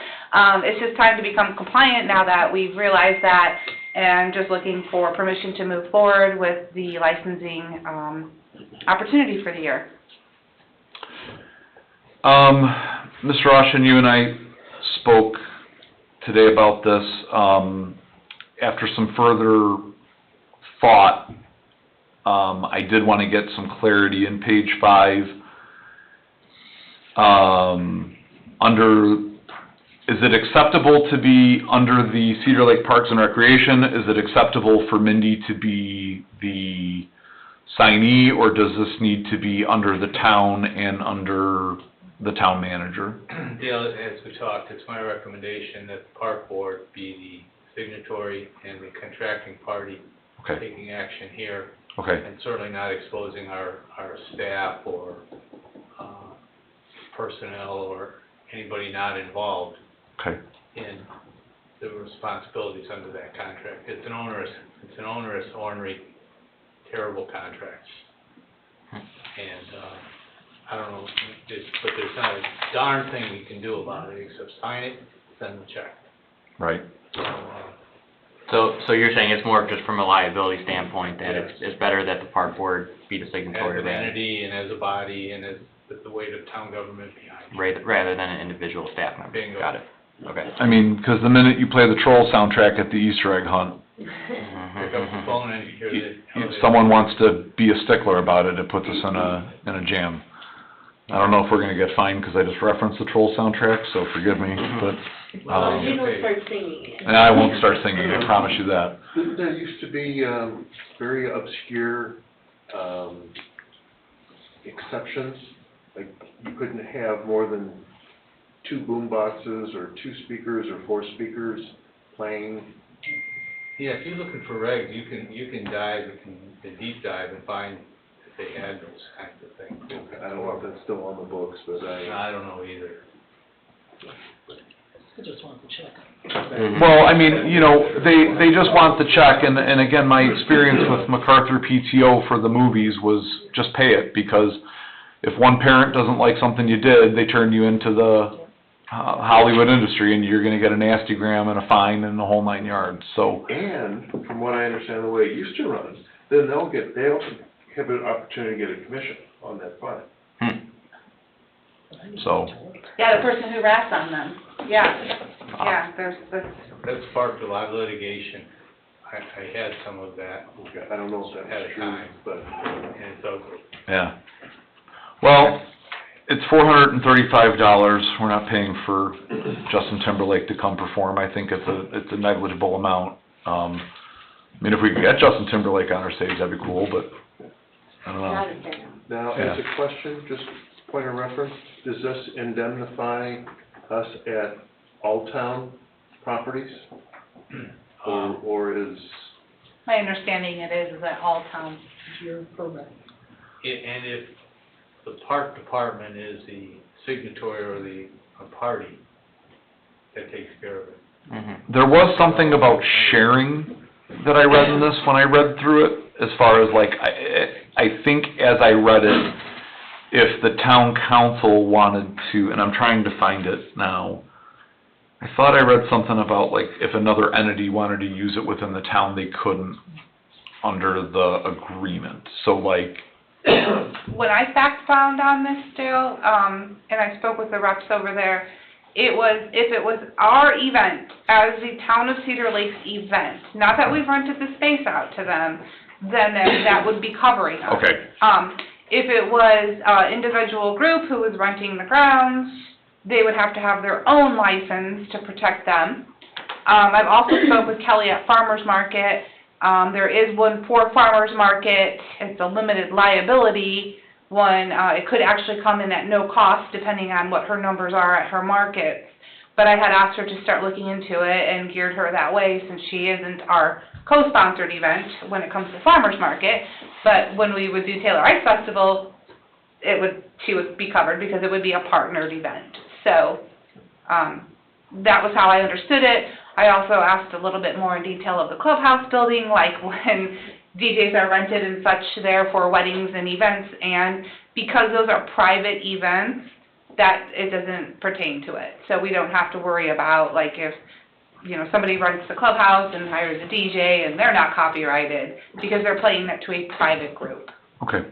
it's just time to become compliant now that we've realized that, and just looking for permission to move forward with the licensing opportunity for the year. Mr. Roshan, you and I spoke today about this. After some further thought, I did want to get some clarity in page 5. Is it acceptable to be under the Cedar Lake Parks and Recreation? Is it acceptable for Mindy to be the signee, or does this need to be under the town and under the town manager? Dale, as we talked, it's my recommendation that the park board be the signatory and the contracting party taking action here. Okay. And certainly not exposing our staff or personnel or anybody not involved in the responsibilities under that contract. It's an onerous, ornery, terrible contract. And I don't know, but there's not a darn thing we can do about it except sign it, send the check. Right. So you're saying it's more just from a liability standpoint, that it's better that the park board be the signatory As an rather, entity and as a body and as the weight of town government behind it. rather than an individual staff member? Bingo. Got it. Okay. I mean, because the minute you play the Troll soundtrack at the Easter egg hunt, Pick up the phone and you hear if someone wants to be a stickler about it, it puts us in a jam. I don't know if we're gonna get fined because I just referenced the Troll soundtrack, so forgive me, but, Well, you don't start singing it. and I won't start singing, I promise you that. There used to be, very obscure, exceptions, like you couldn't have more than 2 boom boxes or 2 speakers or 4 speakers playing. Yeah, if you're looking for regs, you can dive, deep dive and find if they had those kinds of things. I don't know if that's still on the books, but I don't know either. I just want to check. Well, I mean, you know, they just want the check, and again, my experience with MacArthur PTO for the movies was just pay it, because if one parent doesn't like something you did, they turn you into the Hollywood industry, and you're gonna get a nasty gram and a fine and the whole 9 yards, so. and from what I understand the way it used to run, then they'll have an opportunity to get a commission on that fine. So. Yeah, the person who rats on them. Yeah, there's That sparked a lot of litigation. I had some of that I don't know if at that's a true, time, but and it's ugly. Yeah. Well, it's $435. We're not paying for Justin Timberlake to come perform. I think it's a negligible amount. I mean, if we could get Justin Timberlake on our stage, that'd be cool, but I don't know. Not a fan. now, as a question, just point of reference, does this indemnify us at all town properties? Or is, my understanding it is that all towns. Your permit. And if the park department is the signatory or a party, that takes care of it. There was something about sharing that I read in this when I read through it, as far as like, I think as I read it, if the town council wanted to, and I'm trying to find it now, I thought I read something about like if another entity wanted to use it within the town, they couldn't. under the agreement? So like, When I fact found on this, Dale, and I spoke with the reps over there, it was, if it was our event, as the Town of Cedar Lake's event, not that we've rented the space out to them, then that would be covering us. okay, If it was an individual group who was renting the grounds, they would have to have their own license to protect them. I've also spoke with Kelly at Farmers Market. There is one for Farmers Market. It's a limited liability one. It could actually come in at no cost depending on what her numbers are at her markets. But I had asked her to start looking into it and geared her that way since she isn't our co-sponsored event when it comes to Farmers Market. But when we would do Taylor Ice Festival, she would be covered because it would be a partnered event. So, that was how I understood it. I also asked a little bit more in detail of the clubhouse building, like when DJs are rented and such there for weddings and events, and because those are private events, that it doesn't pertain to it. So we don't have to worry about, like, if, you know, somebody rents the clubhouse and hires a DJ and they're not copyrighted because they're playing that to a private group. okay.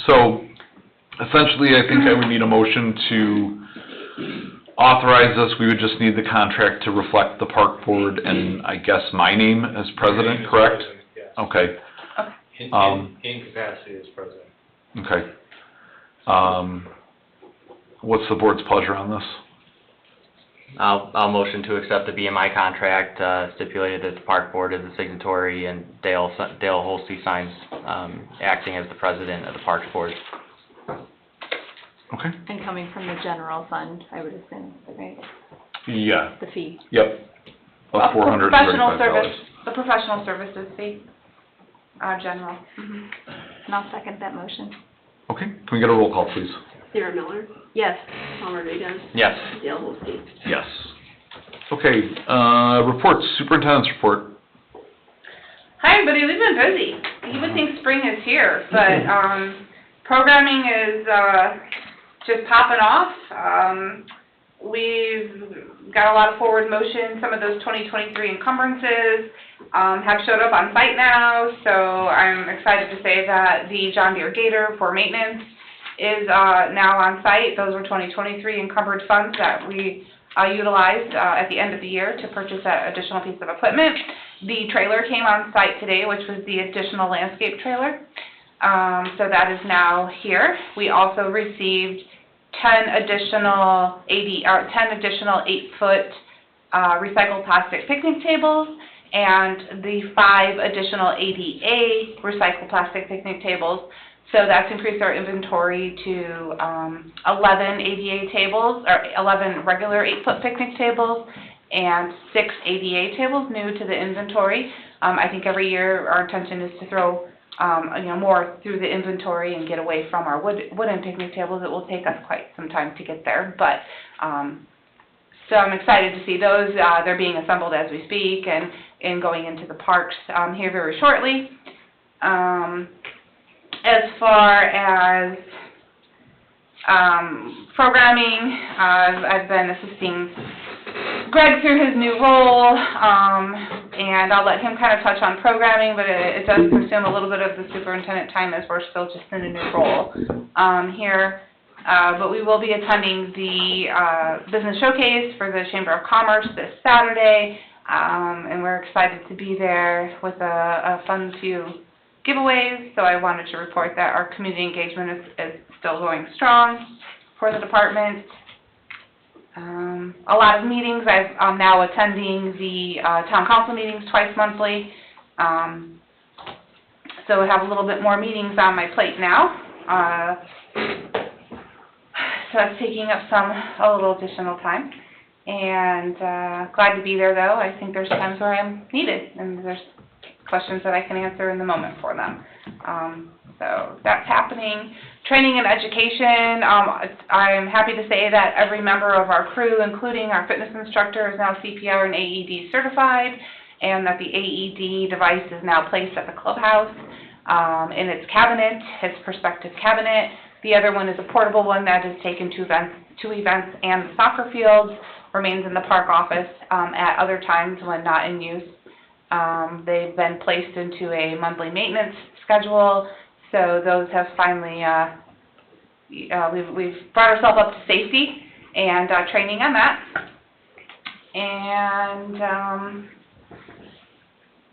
So essentially, I think I would need a motion to authorize this. We would just need the contract to reflect the park board and I guess my name as president, correct? Yes. Okay, In capacity as president. okay. What's the board's pleasure on this? I'll motion to accept the BMI contract, stipulated that the park board is the signatory and Dale Holsey signs, acting as the president of the parks board. Okay. And coming from the general fund, I would assume, right, Yeah, the fee. yep. Of A professional $435. service, the professional services fee, general. And I'll second that motion. Okay, can we get a roll call, please? Sarah Miller, Yes. Tom Rodriguez, Yes. Dale Holstein. Yes. Okay, reports, superintendent's report. Hi, everybody, we've been busy. You would think spring is here, but, programming is, just popping off. We've got a lot of forward motion. Some of those 2023 encumbrances have showed up on site now, so I'm excited to say that the John Deere Gator for maintenance is now on site. Those were 2023 encumbered funds that we utilized at the end of the year to purchase that additional piece of equipment. The trailer came on site today, which was the additional landscape trailer. So that is now here. We also received 10 additional 8-foot recycled plastic picnic tables and the 5 additional ADA recycled plastic picnic tables. So that's increased our inventory to 11 ADA tables, or 11 regular 8-foot picnic tables and 6 ADA tables new to the inventory. I think every year our intention is to throw more through the inventory and get away from our wooden picnic tables. It will take us quite some time to get there, but so I'm excited to see those. They're being assembled as we speak and going into the parks here very shortly. As far as programming, I've been assisting Greg through his new role, and I'll let him kind of touch on programming, but it does consume a little bit of the superintendent time as we're still just in a new role here. But we will be attending the business showcase for the Chamber of Commerce this Saturday, and we're excited to be there with a fun few giveaways. So I wanted to report that our community engagement is still going strong for the department. A lot of meetings. I'm now attending the town council meetings twice monthly. So I have a little bit more meetings on my plate now. So that's taking up a little additional time. And glad to be there, though. I think there's times where I'm needed, and there's questions that I can answer in the moment for them. So that's happening. Training and education, I'm happy to say that every member of our crew, including our fitness instructor, is now CPR and AED certified, and that the AED device is now placed at the clubhouse in its cabinet, its prospective cabinet. The other one is a portable one that is taken to events and the soccer fields, remains in the park office at other times when not in use. They've been placed into a monthly maintenance schedule, so those have finally, we've brought ourselves up to safety and training on that. And,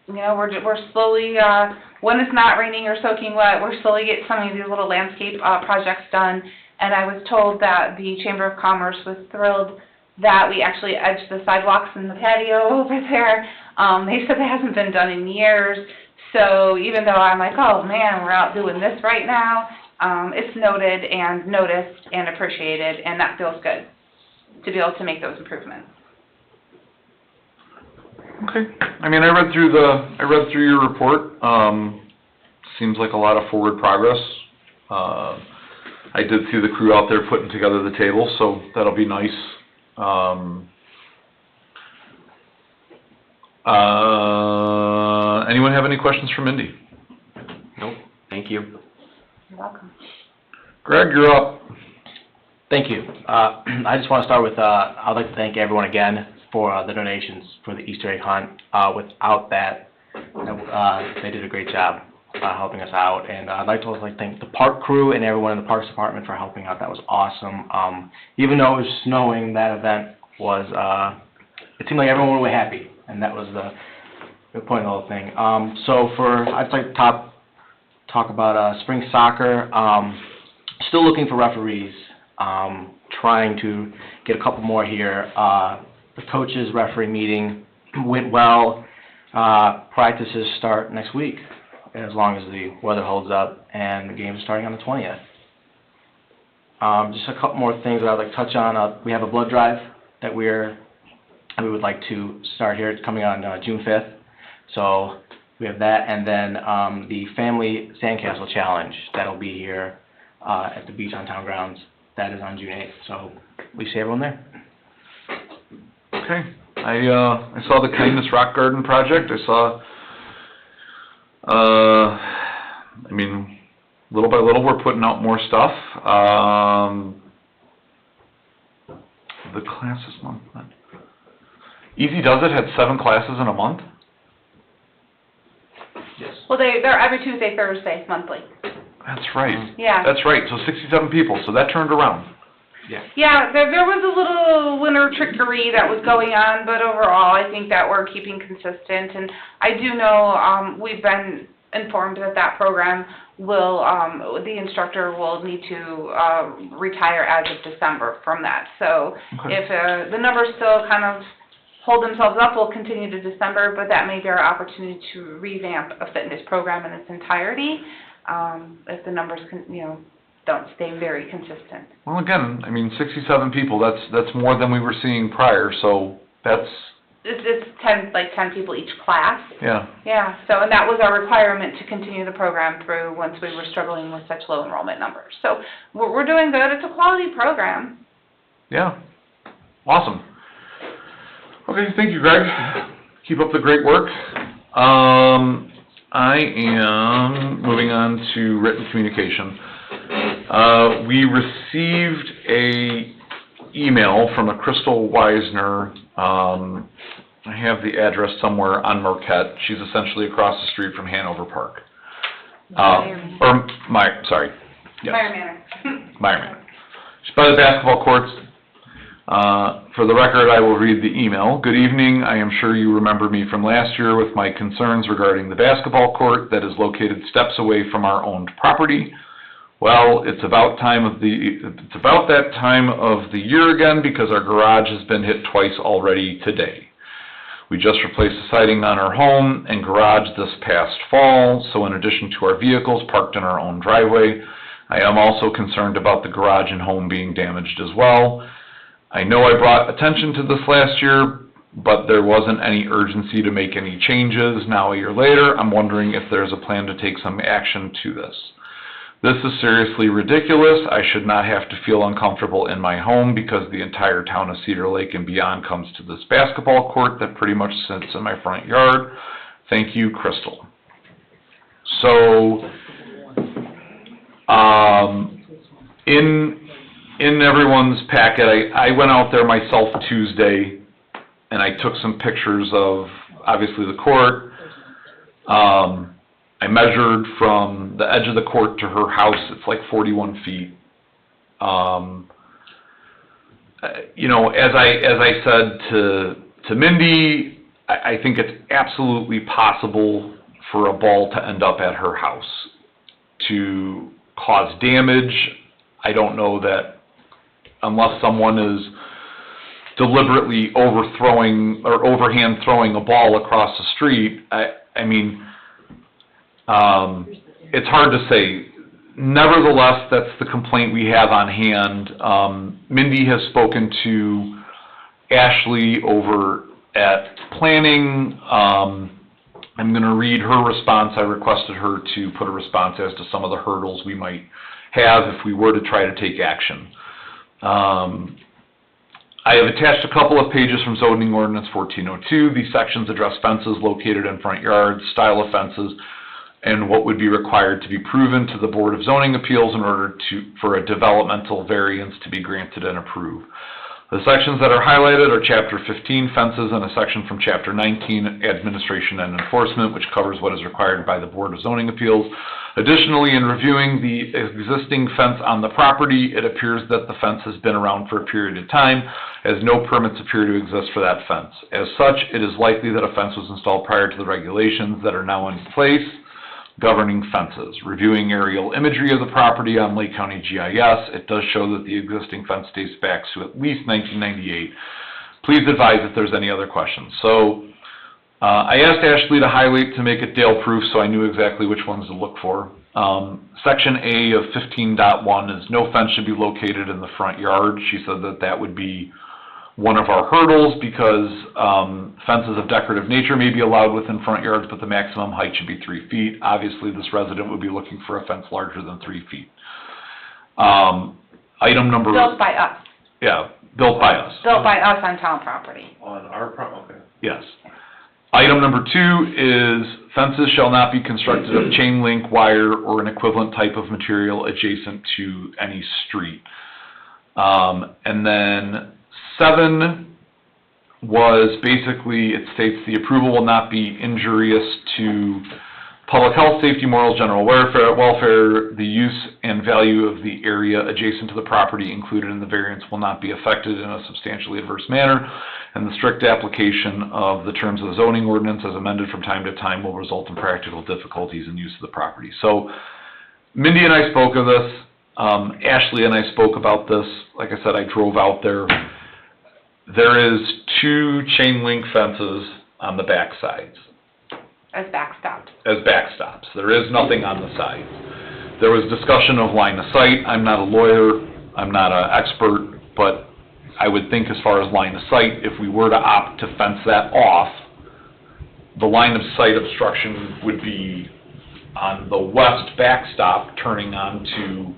we're slowly, when it's not raining or soaking wet, we're slowly getting some of these little landscape projects done. And I was told that the Chamber of Commerce was thrilled that we actually edged the sidewalks and the patio over there. They said that hasn't been done in years. So even though I'm like, oh man, we're out doing this right now, it's noted and noticed and appreciated, and that feels good to be able to make those improvements. Okay. I mean, I read through your report. Seems like a lot of forward progress. I did see the crew out there putting together the table, so that'll be nice. Anyone have any questions for Mindy? Nope, thank you. You're welcome. Greg, you're up. Thank you. I just want to start with, I'd like to thank everyone again for the donations for the Easter egg hunt. Without that, they did a great job helping us out. And I'd like to also thank the park crew and everyone in the Parks Department for helping out. That was awesome. Even though it was snowing, that event was, it seemed like everyone was happy. And that was the point of the whole thing. I'd like to talk about spring soccer. Still looking for referees. Trying to get a couple more here. The coaches' referee meeting went well. Practices start next week, as long as the weather holds up, and the games are starting on the 20th. Just a couple more things that I'd like to touch on. We have a blood drive that we would like to start here. It's coming on June 5th. So we have that, and then the Family Sandcastle Challenge. That'll be here at the beach on town grounds. That is on June 8th. So we see everyone there. Okay. I saw the Kindness Rock Garden project. I saw, I mean, little by little we're putting out more stuff. The classes month. Easy Does It had 7 classes in a month? Yes. Well, they're every Tuesday, Thursday, monthly. That's right. Yeah. That's right. So 67 people. So that turned around. Yeah, there was a little winter trickery that was going on, but overall, I think that we're keeping consistent. And I do know we've been informed that program will, the instructor will need to retire as of December from that. So if the numbers still kind of hold themselves up, we'll continue to December, but that may be our opportunity to revamp a fitness program in its entirety if the numbers don't stay very consistent. Well, again, I mean, 67 people, that's more than we were seeing prior, so that's... It's 10 people each class. Yeah. Yeah, so, and that was our requirement to continue the program through once we were struggling with such low enrollment numbers. So, we're doing good. It's a quality program. Yeah. Awesome. Okay, thank you, Greg. Keep up the great work. I am moving on to written communication. We received a email from a Crystal Weisner. I have the address somewhere on Marquette. She's essentially across the street from Hanover Park. Sorry. Yes. Meyer Manor. Meyer Manor. She's by the basketball courts. For the record, I will read the email. Good evening. I am sure you remember me from last year with my concerns regarding the basketball court that is located steps away from our owned property. Well, it's about that time of the year again because our garage has been hit twice already today. We just replaced the siding on our home and garage this past fall, so in addition to our vehicles parked in our own driveway, I am also concerned about the garage and home being damaged as well. I know I brought attention to this last year, but there wasn't any urgency to make any changes. Now, a year later, I'm wondering if there's a plan to take some action to this. This is seriously ridiculous. I should not have to feel uncomfortable in my home because the entire town of Cedar Lake and beyond comes to this basketball court that pretty much sits in my front yard. Thank you, Crystal. So, in everyone's packet, I went out there myself Tuesday and I took some pictures of obviously the court. I measured from the edge of the court to her house, it's like 41 feet. You know, as I said to Mindy, I think it's absolutely possible for a ball to end up at her house to cause damage. I don't know that unless someone is deliberately overthrowing or overhand throwing a ball across the street, I mean, it's hard to say. Nevertheless, that's the complaint we have on hand. Mindy has spoken to Ashley over at planning. I'm going to read her response. I requested her to put a response as to some of the hurdles we might have if we were to try to take action. I have attached a couple of pages from zoning ordinance 1402. These sections address fences located in front yards, style of fences, and what would be required to be proven to the Board of Zoning Appeals in order for a developmental variance to be granted and approved. The sections that are highlighted are Chapter 15, Fences, and a section from Chapter 19, Administration and Enforcement, which covers what is required by the Board of Zoning Appeals. Additionally, in reviewing the existing fence on the property, it appears that the fence has been around for a period of time, as no permits appear to exist for that fence. As such, it is likely that a fence was installed prior to the regulations that are now in place governing fences. Reviewing aerial imagery of the property on Lake County GIS, it does show that the existing fence dates back to at least 1998. Please advise if there's any other questions. So, I asked Ashley to highlight to make it Dale-proof, so I knew exactly which ones to look for. Section A of 15.1 is no fence should be located in the front yard. She said that that would be one of our hurdles because fences of decorative nature may be allowed within front yards, but the maximum height should be 3 feet. Obviously, this resident would be looking for a fence larger than 3 feet. Item number... Built by us. Yeah, built by us. Built by us on town property. On our okay. Yes. Item number 2 is fences shall not be constructed of chain link, wire, or an equivalent type of material adjacent to any street. And then 7 was basically, it states the approval will not be injurious to public health, safety, morals, general welfare, the use and value of the area adjacent to the property included in the variance will not be affected in a substantially adverse manner, and the strict application of the terms of the zoning ordinance as amended from time to time will result in practical difficulties in use of the property. So, Mindy and I spoke of this, Ashley and I spoke about this. Like I said, I drove out there. There is 2 chain link fences on the back sides. As backstopped. As backstops. There is nothing on the sides. There was discussion of line of sight. I'm not a lawyer, I'm not an expert, but I would think as far as line of sight, if we were to opt to fence that off, the line of sight obstruction would be on the west backstop turning onto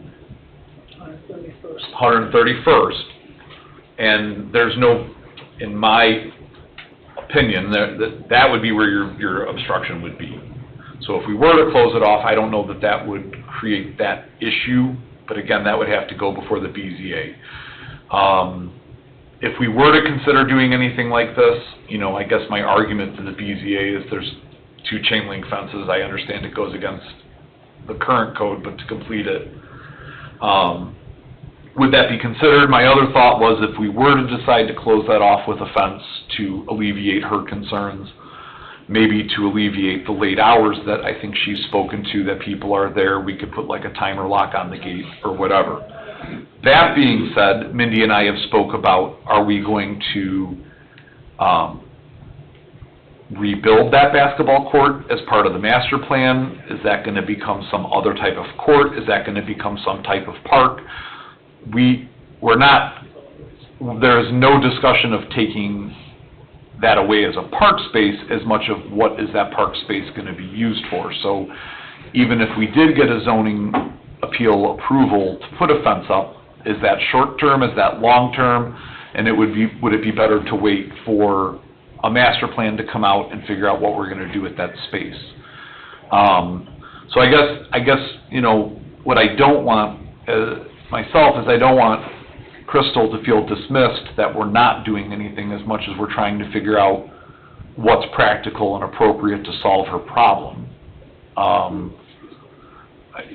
131st. And there's no, in my opinion, that would be where your obstruction would be. So if we were to close it off, I don't know that that would create that issue, but again, that would have to go before the BZA. If we were to consider doing anything like this, you know, I guess my argument to the BZA is there's 2 chain link fences. I understand it goes against the current code, but to complete it, would that be considered? My other thought was if we were to decide to close that off with a fence to alleviate her concerns, maybe to alleviate the late hours that I think she's spoken to, that people are there, we could put like a timer lock on the gate or whatever. That being said, Mindy and I have spoke about, are we going to rebuild that basketball court as part of the master plan? Is that going to become some other type of court? Is that going to become some type of park? We're not, there is no discussion of taking that away as a park space as much of what is that park space going to be used for. So even if we did get a zoning appeal approval to put a fence up, is that short term, is that long term? And would it be better to wait for a master plan to come out and figure out what we're going to do with that space? So I guess, you know, what I don't want myself is I don't want Crystal to feel dismissed that we're not doing anything as much as we're trying to figure out what's practical and appropriate to solve her problem.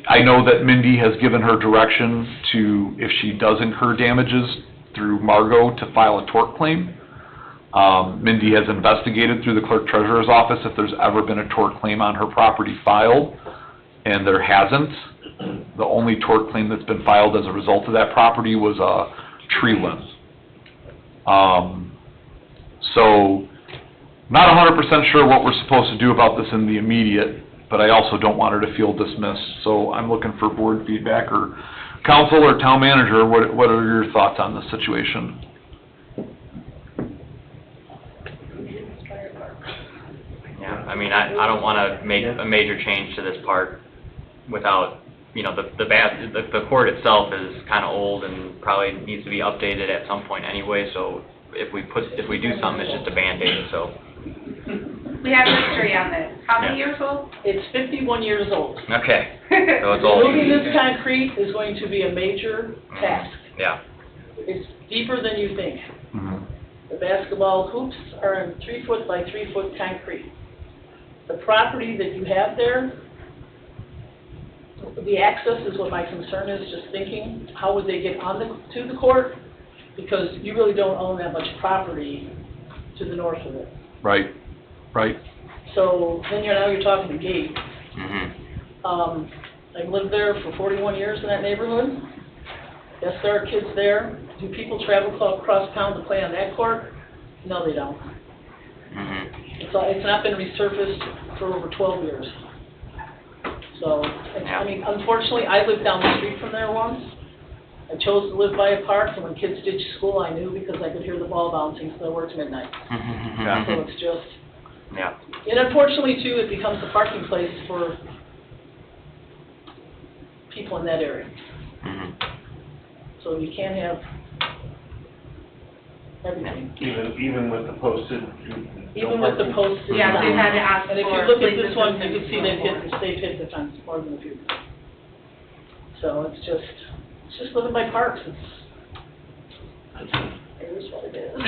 I know that Mindy has given her direction to, if she does incur damages through Margot, to file a tort claim. Mindy has investigated through the clerk treasurer's office if there's ever been a tort claim on her property filed, and there hasn't. The only tort claim that's been filed as a result of that property was a tree limb. So, not 100% sure what we're supposed to do about this in the immediate, but I also don't want her to feel dismissed. So I'm looking for board feedback, or council or town manager, what are your thoughts on this situation? Yeah, I mean, I don't wanna make a major change to this park without, you know, the court itself is kinda old and probably needs to be updated at some point anyway, so if we do something, it's just a Band-Aid, so. We have history on this. How many Yeah. years old? It's 51 years old. Okay, so it's old. Moving this concrete is going to be a major task. Yeah, It's deeper than you think. Mhm. The basketball hoops are in 3-foot by 3-foot concrete. The property that you have there, the access is what my concern is, just thinking, how would they get to the court? Because you really don't own that much property to the north of it. Right, right. So then you're talking the gate. mhm, I've lived there for 41 years in that neighborhood. Yes, there are kids there. Do people travel across town to play on that court? No, they don't. mhm, It's not been resurfaced for over 12 years. So, I mean, unfortunately, I lived down the street from there once. I chose to live by a park, and when kids ditched school, I knew because I could hear the ball bouncing, so I worked midnight. So mhm, it's just, yeah, and unfortunately too, it becomes a parking place for people in that area. mhm, So you can't have everything. Even with the posted. Even with the posted. Yeah, they've had to ask for. And if you look at police this one, you assistance can see they've hit the fence more than a few. So it's just living by parks, it is what it is.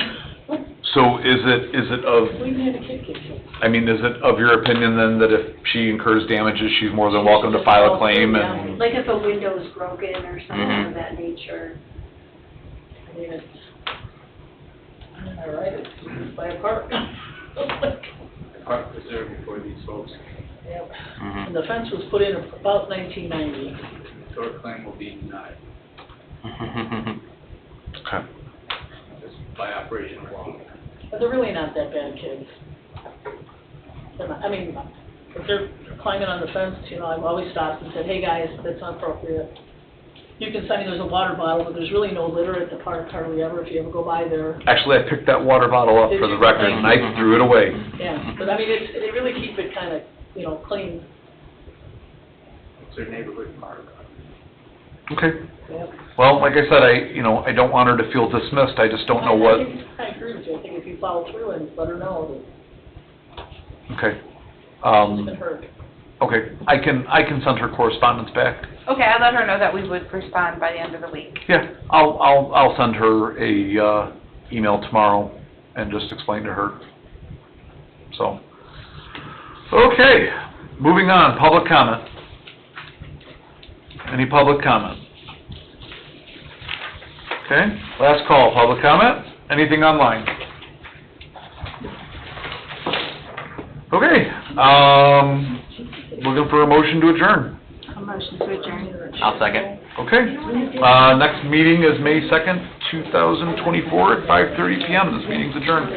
So is it of, We even had a kid get killed. I mean, is it of your opinion then that if she incurs damages, she's more than welcome to file a claim and? Like if a window is broken or something Mhm. of that nature. I mean, all right, it's by a park. Park preserved for these folks. Yep. mhm, And the fence was put in about 1990. Tort claim will be denied, mhm, Okay. just by operation of law. But they're really not that bad kids. I mean, if they're climbing on the fence, you know, I've always stopped and said, hey guys, that's not appropriate. You can send me, there's a water bottle, but there's really no litter at the park hardly ever if you ever go by there. Actually, I picked that water bottle up for the record and I threw it away. Yeah, but I mean, they really keep it kind of, you know, clean. It's their neighborhood park. Okay. Yep. Well, like I said, I don't want her to feel dismissed, I just don't know what, I agree with you. I think if you follow through and let her know okay. that she's been heard. Okay, I can send her correspondence back. Okay, I let her know that we would respond by the end of the week. Yeah, I'll send her a, email tomorrow and just explain to her. So, okay, moving on, public comment. Any public comment? Okay, last call, public comment. Anything online? Okay, looking for a motion to adjourn. a motion to adjourn. I'll second. Okay, next meeting is May 2nd, 2024 at 5:30 PM. This meeting's adjourned.